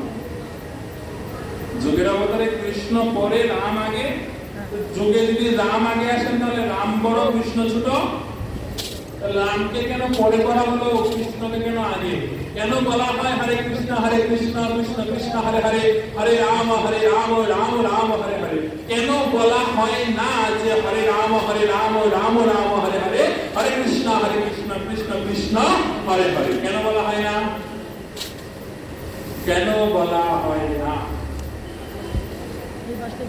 যুগের অবতারে কৃষ্ণ পরে, রাম আগে। যুগে যদি রাম আগে আসেন তাহলে রাম বড়, কৃষ্ণ ছোট। রামকে কেন পরে করা হলো, কৃষ্ণকে কেন আগে? কেন বলা হয় হরে কৃষ্ণ কৃষ্ণ কৃষ্ণ হরে হরে, হরে রাম রাম রাম হরে হরে? কেন বলা হয় না যে হরে রাম রাম রাম হরে হরে, হরে কৃষ্ণ কৃষ্ণ কৃষ্ণ হরে হরে? কেন বলা হয় না? কেন বলা হয় না?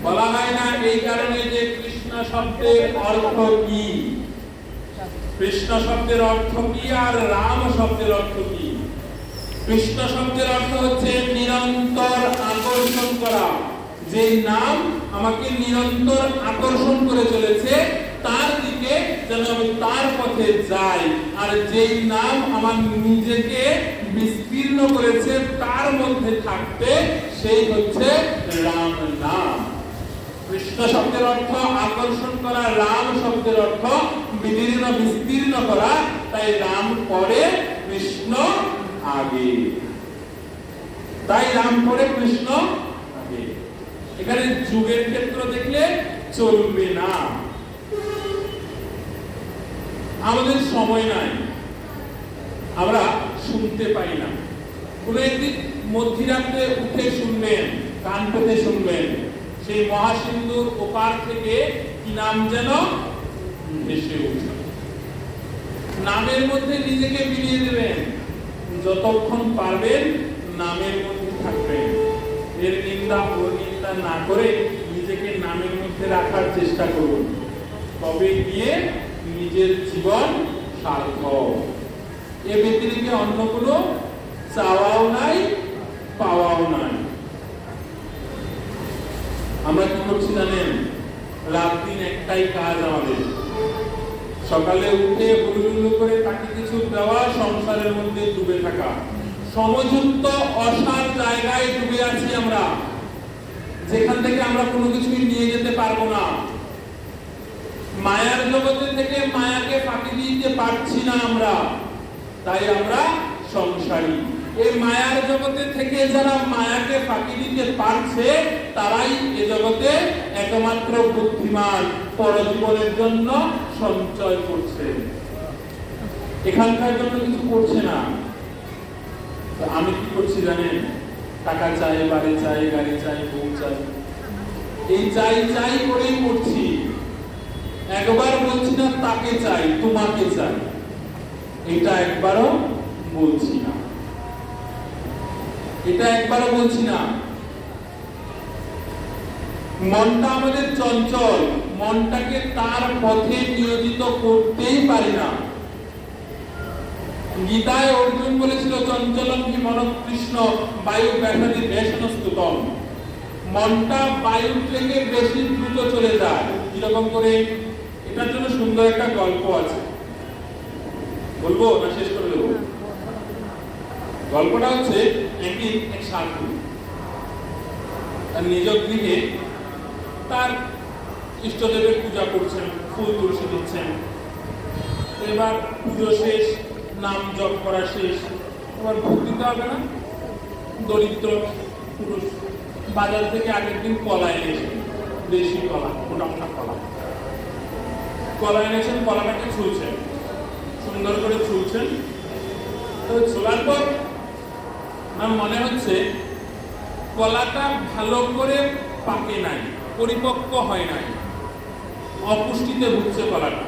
বলা হয় না এই কারণে যে কৃষ্ণ শব্দের অর্থ কি, কৃষ্ণ শব্দের অর্থ কি আর রাম শব্দের অর্থ কি? কৃষ্ণ শব্দের অর্থ হচ্ছে নিরন্তর আকর্ষণ করা। যে নাম আমাকে নিরন্তর আকর্ষণ করে চলেছে তার দিকে যেন আমি তার পথে যাই, আর যেই নাম আমার নিজেকে বিস্তীর্ণ করেছে তার মধ্যে থাকতে, সেই হচ্ছে রাম নাম। কৃষ্ণ শব্দের অর্থ আকর্ষণ করা, রাম শব্দের অর্থ বিস্তীর্ণ করা। তাই রাম পরে, কৃষ্ণ আগে। তাই রাম পরে, কৃষ্ণ আগে। এখানে যুগের ক্ষেত্র দেখলে চলবে না। আমাদের সময় নাই, আমরা শুনতে পাই না। কোন একদিন মধ্যরাত্রে উঠে শুনবেন, কান পেতে শুনবেন, সেই মহাসিন্ধুর ওপার থেকে কি নাম যেন ভেসে উঠে। নামের মধ্যে নিজেকে মিলিয়ে দেবেন, যতক্ষণ পারবেন নামের মধ্যে থাকবেন। এর নিন্দা ওর নিন্দা না করে নিজেকে নামের মধ্যে রাখার চেষ্টা করুন, তবে গিয়ে নিজের জীবন সার্থক। এ ব্যতিরিক্ত অন্য কোনো চাওয়াও নাই, পাওয়াও নাই। আমরা কি করছি জানেন? রাত দিন একটাই কাজ আমাদের, সকালে উঠে হুলুহুলু করে তাকে কিছু দেওয়া, সংসারের মধ্যে ডুবে থাকা। সমযুক্ত অসার জায়গায় ডুবে আছি আমরা, যেখান থেকে আমরা কোনো কিছুই নিয়ে যেতে পারবো না। মায়ার জগতে থেকে মায়াকে ফাঁকি দিতে পারছি না আমরা, তাই আমরা সংসারী। এই মায়ার জগতে থেকে যারা মায়াকে ফাঁকি দিতে পারছে তারাই এ জগতে একমাত্র বুদ্ধিমান, পরজীবনের জন্য সঞ্চয় করছে, এখানকার জন্য কিছু করছে না। আমি কি করছি জানেন? টাকা চাই, বাড়ি চাই, গাড়ি চাই, বউ চাই, এই চাই চাই করেই করছি। একবার বলছি না তাকে চাই, তোমাকে চাই, এটা একবারও বলছি না, এটা একবারও বলছি না। মনটা আমাদের চঞ্চল, মনটাকে তার পথে নিয়োজিত করতেই পারি না। গীতায় অর্জুন বলেছিল চঞ্চলম হি মনঃকৃষ্ণ বায়ু ব্যাসাদি বেশনস্তুতম। মনটা বায়ুর থেকে বেশি দ্রুত চলে যায়। কিরকম করে? এটার জন্য সুন্দর একটা গল্প আছে, বলবো না শেষ করে দেবো? গল্পটা হচ্ছে একদিন এক সাধু তার নিজ গৃহে তার ইষ্টদেবের পূজা করছেন, ফুল তুলসী দিচ্ছেন। এবার পুজো শেষ, নাম জপ করা শেষ, এবার ভোগ দিতে হবে না? দরিদ্র পুরুষ বাজার থেকে আগের দিন কলা এনেছেন, দেশি কলা, মোটা মোটা কলা এনেছেন। কলাটাকে ছুলছেন, সুন্দর করে ছুলছেন। তবে ছোলার পর আমার মনে হচ্ছে কলাটা ভালো করে পাকে নাই, পরিপক্ক হয় নাই, অপুষ্টিতে ভুগছে কলাটা।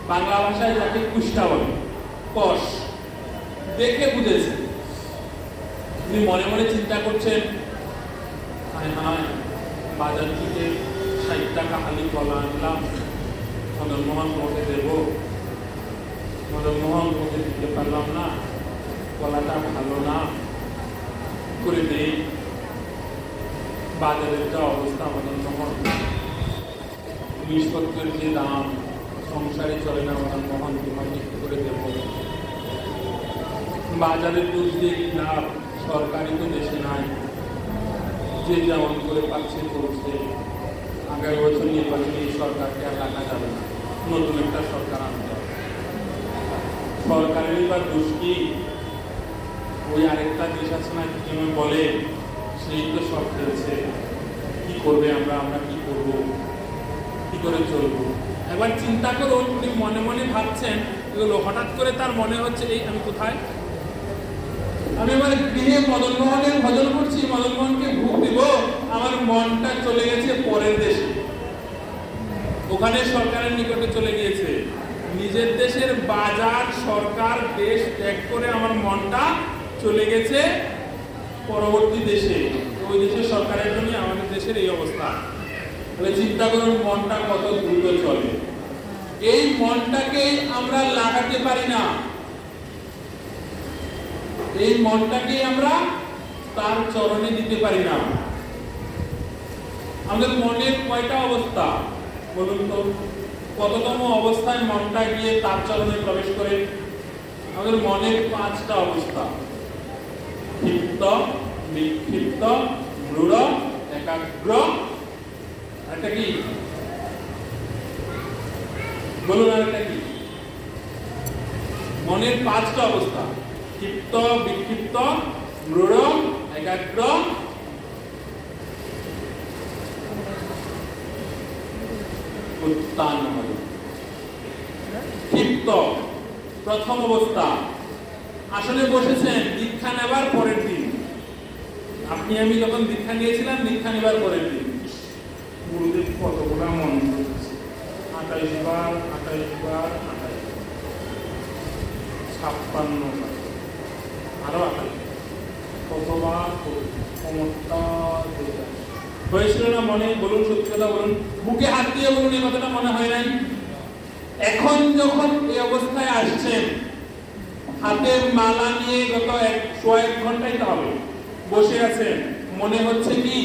বাংলা ভাষায় যাকে কুষ্টা বলে, কষ, দেখে বুঝেছে। তিনি মনে মনে চিন্তা করছেন, হায় হায়, বাজার থেকে ৬০ টাকা হালি কলা আনলাম, মদনমোহন ভোগে দেব, মদনমোহন ভোগে দিতে পারলাম না, কলাটা ভালো না, করে দেই। বাজারের যা অবস্থা, মদনমোহন জিনিসপত্রের যে দাম, সংসারে চলে না, মদনমোহন তোমায় একটু করে দেব। বাজারের দুধ দিয়ে লাভ, সরকারি তো দেশে নাই, যে যেমন করে পাচ্ছে করছে। আগামী বছর নির্বাচনে এই সরকারকে আর রাখা যাবে না, নতুন একটা সরকার আনতে হবে। সরকারেরই বা দোষ কি? ওই আরেকটা দেশ আছে না, কি বলে, সেই তো সব খেলছে। কি করবে আমরা কি করব, কি করে চলবো? একবার চিন্তা করুন, উনি মনে মনে ভাবছেন এগুলো, হঠাৎ করে তার মনে হচ্ছে এই আমি কোথায়? আমি আমার গৃহে মদনমোহনের ভজন করছি, মদনমোহনকে ভোগ দিব, আমার মনটা চলে গেছে পরের দেশে, ওখানে সরকারের নিকটে চলে গিয়েছে। নিজের দেশের বাজার, সরকার, দেশ ত্যাগ করে আমার মনটা চলে গেছে পরবর্তী দেশে। ওই দেশের সরকারের জন্য আমাদের দেশের এই অবস্থা। তাহলে চিন্তা করুন মনটা কত দ্রুত চলে। এই মনটাকে আমরা লাগাতে পারি না, এই মনটাকে আমরা তার চরণে দিতে পারি না। আমাদের মনের কয়টা অবস্থা বলুন তো? কততম অবস্থায় মনটা গিয়ে তার চরণে প্রবেশ করে? আমাদের মনের 5টা অবস্থা: ক্ষিপ্ত, বিক্ষিপ্ত, মূঢ়, একাগ্র, আরেকটা কি বলুন? আরেকটা কি? মনের 5টা অবস্থা: ক্ষিপ্ত, বিক্ষিপ্ত, মূঢ়, একাগ্র, উত্তানময়। ক্ষিপ্ত প্রথম অবস্থা, আসলে বসেছেন দীক্ষা নেবার পরের দিন। আপনি আমি যখন দীক্ষা নিয়েছিলাম, দীক্ষা নেবার পরের দিন গুরুদেব কতগুলা মন্ত্র, 28 বার 28 বার 28, 56 বার, আরো 28, কতবার ক্ষমতা হয়েছিল না মনে? বলুন, সত্যি কথা বলুন, বুকে হাত দিয়ে বলুন, এই কথাটা মনে হয় নাই? এখন যখন এই অবস্থায় আসছেন, হাতের মালা নিয়ে গত 1 ঘন্টাই তো হবে বসে আছেন, মনে হচ্ছে কি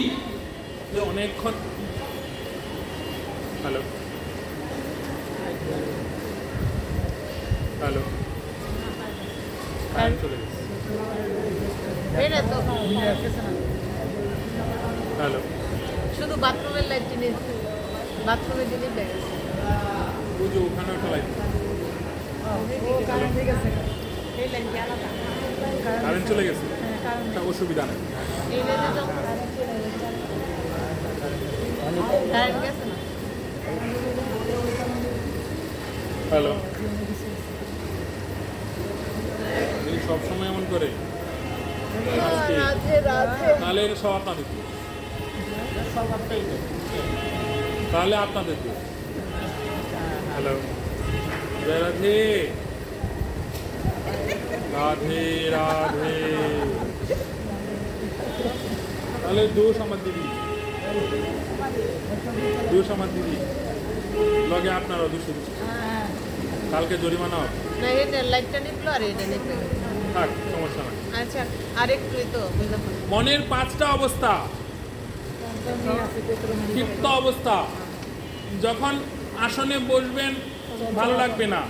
যে অনেকক্ষণ? হ্যালো হ্যালো, চলে গেছে। হ্যালো, শুধু বাথরুমের লাইট টেনে, বাথরুমের দিকে দেখে বুঝো, ওখানে একটা লাইট, কারেন্ট চলে গেছে। কারেন্ট চলে গেছে। তা অসুবিধা নেই। এইটা যে তো ডাইরেক্ট গেছে না। হ্যালো, সবসময় এমন করে আজকে রাধে রাধে। তাহলে এটা সব আপনাদের দোষ। তাহলে আপনাদের দোষ। হ্যালো, জয় রাধে রাধে রাধে। তাহলে দোষ আমার দিদি, দোষ আমার দিদি লগে আপনারও দুশো দুশো। কালকে জরিমানা হবে। না এটা লাইটটা নিপলো আর এটা নিপলো। থাক, সমস্যা নাই। আচ্ছা আরেকটুই তো বুঝলাম। মনের 5টা অবস্থা। ক্ষিপ্ত অবস্থা, যখন আসনে বসবেন ভালো লাগবে না,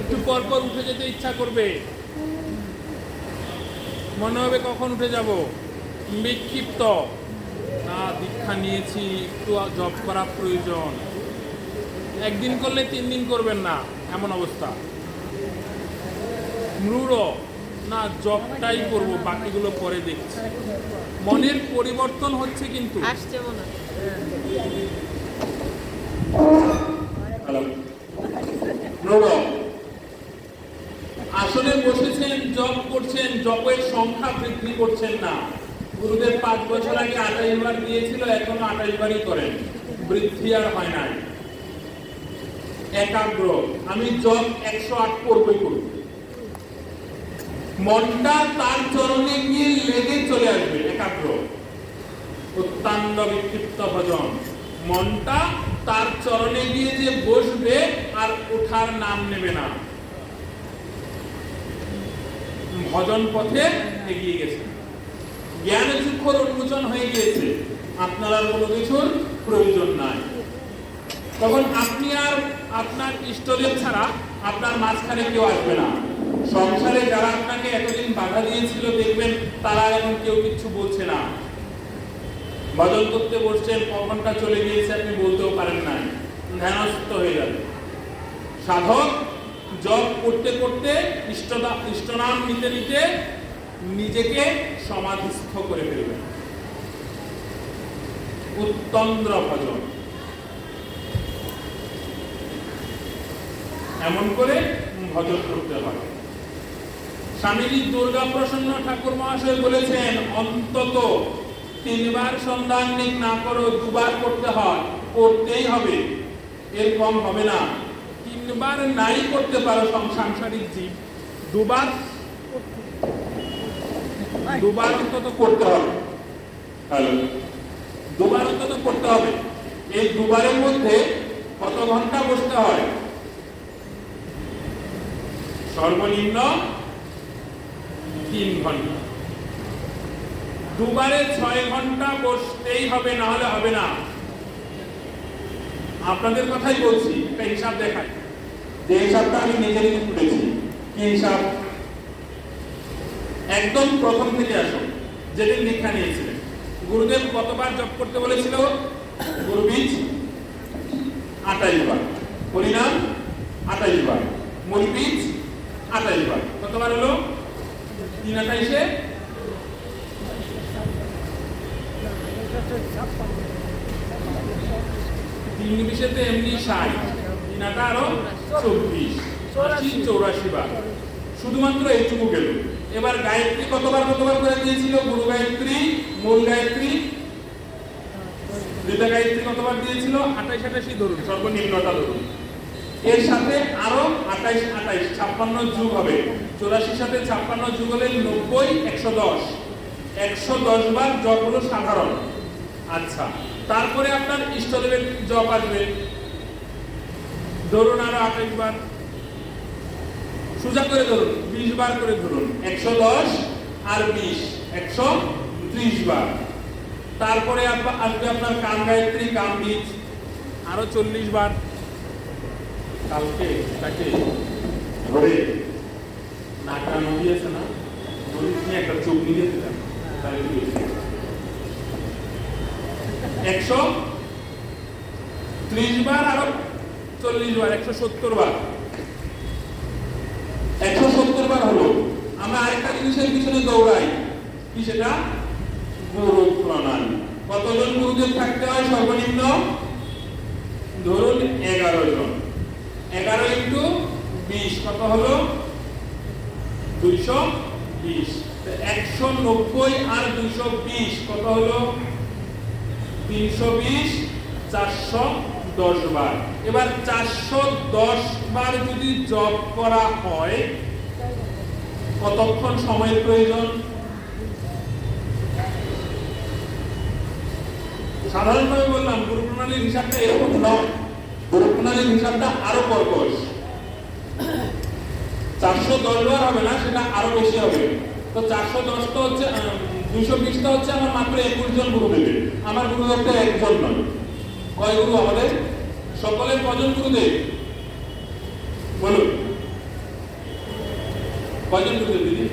একটু পর পর উঠে যেতে ইচ্ছা করবে, মনে হবে কখন উঠে যাব। বিক্ষিপ্ত, না দীক্ষা নিয়েছি, একটু জব করা প্রয়োজন, একদিন করলে 3 দিন করবেন না, এমন অবস্থা। মূঢ়, না জবটাই করবো, বাকিগুলো পরে দেখছি। মনের পরিবর্তন হচ্ছে কিন্তু। আসছে মনে হয়। আসলে বসেছেন, জব করছেন, জবের সংখ্যা বৃদ্ধি করছেন না। গুরুদেব 5 বছর আগে 28 বার দিয়েছিল, এখনো 28 বারই করেন, বৃদ্ধি আর হয় নাই। একাগ্র, আমি জব 108 করবই করব। মনটা তার চরণে গিয়ে লেগে চলে আসবে, একাগ্র। অত্যন্ত বিক্ষিপ্ত ভজন, মনটা তার চরণে গিয়ে যে বসবে আর ওঠার নাম নেবে না। ভজন পথে এগিয়ে গেছে, জ্ঞানের চক্ষুর উন্মোচন হয়ে গিয়েছে, আপনার আর কোনো কিছুর প্রয়োজন নাই। তখন আপনি আর আপনার ইষ্টদেব ছাড়া আপনার মাঝখানে কেউ আসবে না। সংসারে যারা আপনাকে এতদিন বাধা দিয়েছিল, দেখবেন তারা এখন কেউ কিছু বলছে না। ভজন করতে বসছেন, কখনটা চলে গিয়েছে আপনি বলতেও পারেন না, ধ্যানস্থ হয়ে যাবে। সাধক জপ করতে করতে, ইষ্টনাম নিতে নিতে নিজেকে সমাধিস্থ করে ফেলবেন। উত্তন্দ্র ভজন, এমন করে ভজন করতে হবে। স্বামীজি দুর্গা প্রসন্ন ঠাকুর মহাশয় বলেছেন, অন্তত 3 বার সন্ধান না করো, 2 বার করতে হয়, করতেই হবে, এর কম হবে না। 3 বার নাই করতে পারো সাংসারিক জীব, 2 বার অন্তত করতে হবে। হ্যালো, 2 বার অন্তত করতে হবে। এই 2 বারের মধ্যে কত ঘন্টা বসতে হয়? সর্বনিম্ন 3 ঘন্টা। 2 বারে 6 ঘন্টা বসতেই হবে, না হলে হবে না। আপনাদের কথাই বলছি, একটা হিসাব দেখাই, যে হিসাবটা আমি নিজে করেছি। কি হিসাব? একদম প্রথম থেকে আসুন, যেদিন দীক্ষা নিয়েছিলেন। গুরুদেব কতবার জপ করতে বলেছিল? গুরুবীজ 28 বার, হরিনাম 28 বার, মূলবীজ 28 বার। কতবার হলো? 3 28 3 20 এমনি 60, 3 8 আরো 24, 84 বার। শুধুমাত্র এইটুকু গেল। এবার গায়ত্রী কতবার করে দিয়েছিল? গুরু গায়ত্রী, মূল গায়ত্রী, দুইটা গায়ত্রী কতবার দিয়েছিল? 28 28 ধরুন, সর্বনিম্নটা ধরুন। এর সাথে আরো 28 28 56 যোগ হবে। 84 সাথে 56 যোগ হলে 90, 110, 110 বার জপ হলো সাধারণ। আচ্ছা, তারপরে আপনার ইষ্টদেবের জপ আসবে, ধরুন আরো 28 বার। সোজা করে ধরুন, 20 বার করে ধরুন, 110 আর 20, 130 বার। তারপরে আসবে আপনার কাম গায়ত্রী, কাম বীজ, আরো 40 বার। কালকে তাকে ধরে নাকা নদী আছে না, নদী নিয়ে একটা চোখ নিয়ে দিলাম, 130 বার, আরো 40 বার, 170 বার। 170 বার হলো। আমরা আরেকটা জিনিসের পিছনে দৌড়াই, কি সেটা? গুরু প্রণালী। কতজন গুরুদেব থাকতে হয় সর্বনিম্ন? ধরুন 11 জন। 11 ইন্টু 20 কত হলো? 220। 190 আর 220 কত হলো? 320। 410 বার। এবার 410 বার যদি জপ করা হয় কতক্ষণ সময়ের প্রয়োজন? সাধারণভাবে বললাম, গুরু প্রণালীর হিসাবটা এরকম নয়, গুরু প্রণালীর হিসাবটা আরো কর্কশ। 410 বার হবে না, সেটা আরো বেশি হবে। তো 410 টা হচ্ছে 220 টা হচ্ছে আমার মাত্র 21 জন গুরুদেবের। আমার গুরুদেবটা একজন নয়। কয় গুরু আমাদের? সকলের কজন গুরুদেব বলুন? কয়জন গুরুদেব দিদি?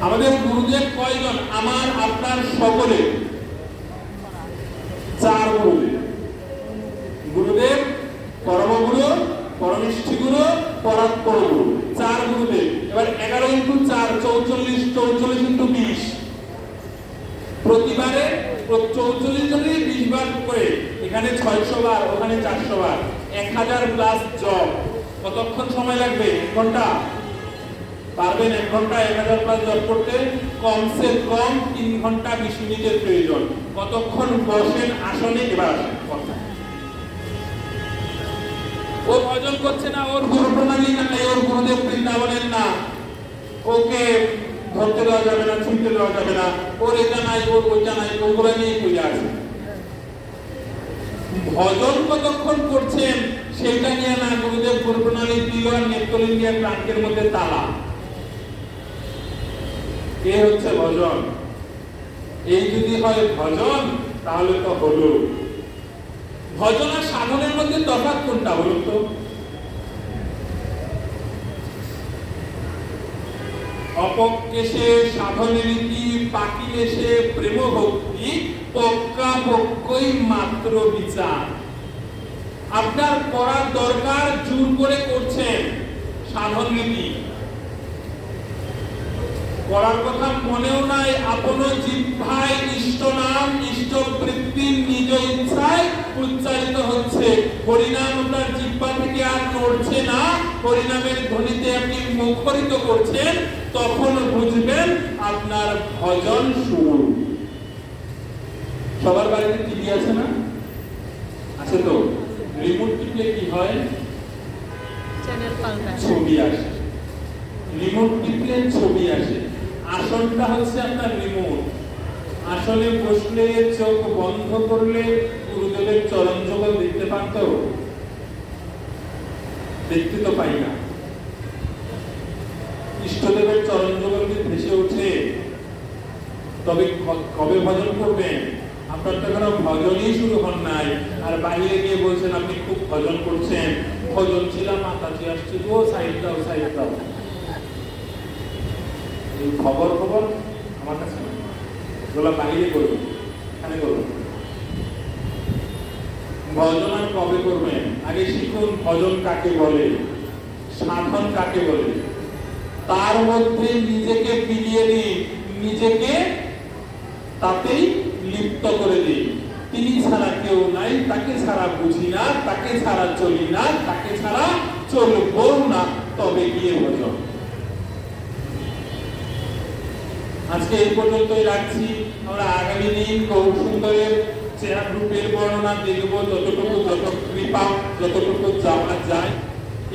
আমাদের গুরুদেব কয়জন? আমার আপনার সকলে 4 গুরুদেব। গুরুদেব, পরমগুরু, পরমেষ্ঠী গুরু, পরাৎপর গুরু, 4 গুরুদেব। এবার 11 ইন্টু 4 44, 44 ইন্টু 20 প্রতিবারে 44 জনের 20 বার করে, এখানে 600 বার, ওখানে 400 বার, 1000 প্লাস জপ। কতক্ষণ সময় লাগবে? 1 ঘন্টা। পারবেন 1 ঘন্টা 1000 প্লাস জপ করতে? কমসে কম 3 ঘন্টা 20 মিনিটের প্রয়োজন। কতক্ষণ বসেন আসনে? এবার আসেন কথা। ও ভজন করছে না, ওর গুরু প্রণালী নাই, ওর গুরুদেব বৃন্দাবনের না, ওকে ধরতে দেওয়া যাবে না, ছুঁতে দেওয়া যাবে না, ওর এটা নাই, ওর ওইটা নাই, ওগুলো নিয়ে পড়ে আছে। ভজন কতক্ষণ করছেন সেটা নিয়ে না, গুরুদেব গুরু প্রণালী দিল আর নেত্রলিন দিয়ে ট্রাঙ্কের মধ্যে তালা। এ হচ্ছে ভজন। এই যদি হয় ভজন তাহলে তো হলো। ভজন আর সাধনের মধ্যে তফাৎ কোনটা বলুন তো? অপক্কেশে সাধনে রীতি, পাকিলেশে প্রেম ভক্তি, পক্কা পক্কই মাত্র বিচার। আপনার করার দরকার, জোর করে করছেন সাধন রীতি, করার কথা মনেও নাই, আপন জিহ্বায় ইষ্ট নাম ইষ্ট বৃত্তি নিজ ইচ্ছায় উচ্চারিত হচ্ছে। হরিনাম আপনার জিহ্বা থেকে আর নড়ছে না, হরিনামের ধ্বনিতে আপনি মুখরিত করছেন, তখন বুঝবেন আপনার ভজন শুরু। সবার বাড়িতে টিভি আছে না? আছে তো? রিমোট টিপলে কি হয়? চ্যানেল পাল্টায়, ছবি আসে। রিমোট টিপলে ছবি আসে। আসনটা হচ্ছে আপনার রিমোট। আসলে বসলে চোখ বন্ধ করলে গুরুদেবের চরণ যুগল দেখতে পান তো? দেখতে তো পাই না। ইষ্টদেবের চরণ যুগল কি ভেসে ওঠে? তবে কবে ভজন করবেন? আপনার তো এখনো ভজনই শুরু হন নাই, আর বাইরে গিয়ে বলছেন আপনি খুব ভজন করছেন। ভজন ছিলাম, মাতাজি আসছে, ও সাইড দাও, সাইড দাও। এই খবর আমার কাছে না, ওগুলো বাইরে করবেন, এখানে করবেন। ভজন আর কবে করবেন? আগে শিখুন ভজন কাকে বলে, সাধন কাকে বলে, তার মধ্যে নিজেকে বিলিয়ে দিন, নিজেকে তাতেই লিপ্ত করে দিন। তিনি ছাড়া কেউ নাই, তাকে ছাড়া বুঝি না, তাকে ছাড়া চলি না, তাকে ছাড়া চলবো না, তবে গিয়ে ভজন। আজকে এই পর্যন্তই রাখছি। আমরা আগামী দিন গৌর সুন্দরের চেহারা রূপের বর্ণনা দেখব, যতটুকু যত কৃপা যতটুকু যাওয়া যায়।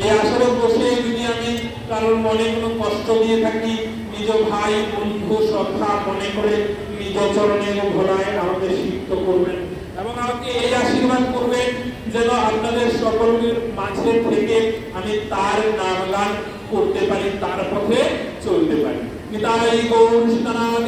এই আসরে বসে যদি আমি কারোর মনে কোনো কষ্ট দিয়ে থাকি, নিজ ভাই বন্ধু শ্রদ্ধা মনে করে নিজ চরণে ঘোরায় আমাকে সিক্ত করবেন এবং আমাকে এই আশীর্বাদ করবেন যেন আপনাদের সকলের মাঝে থেকে আমি তার নামগান করতে পারি, তার পথে চলতে পারি। নিতাই গৌর সীতানাথ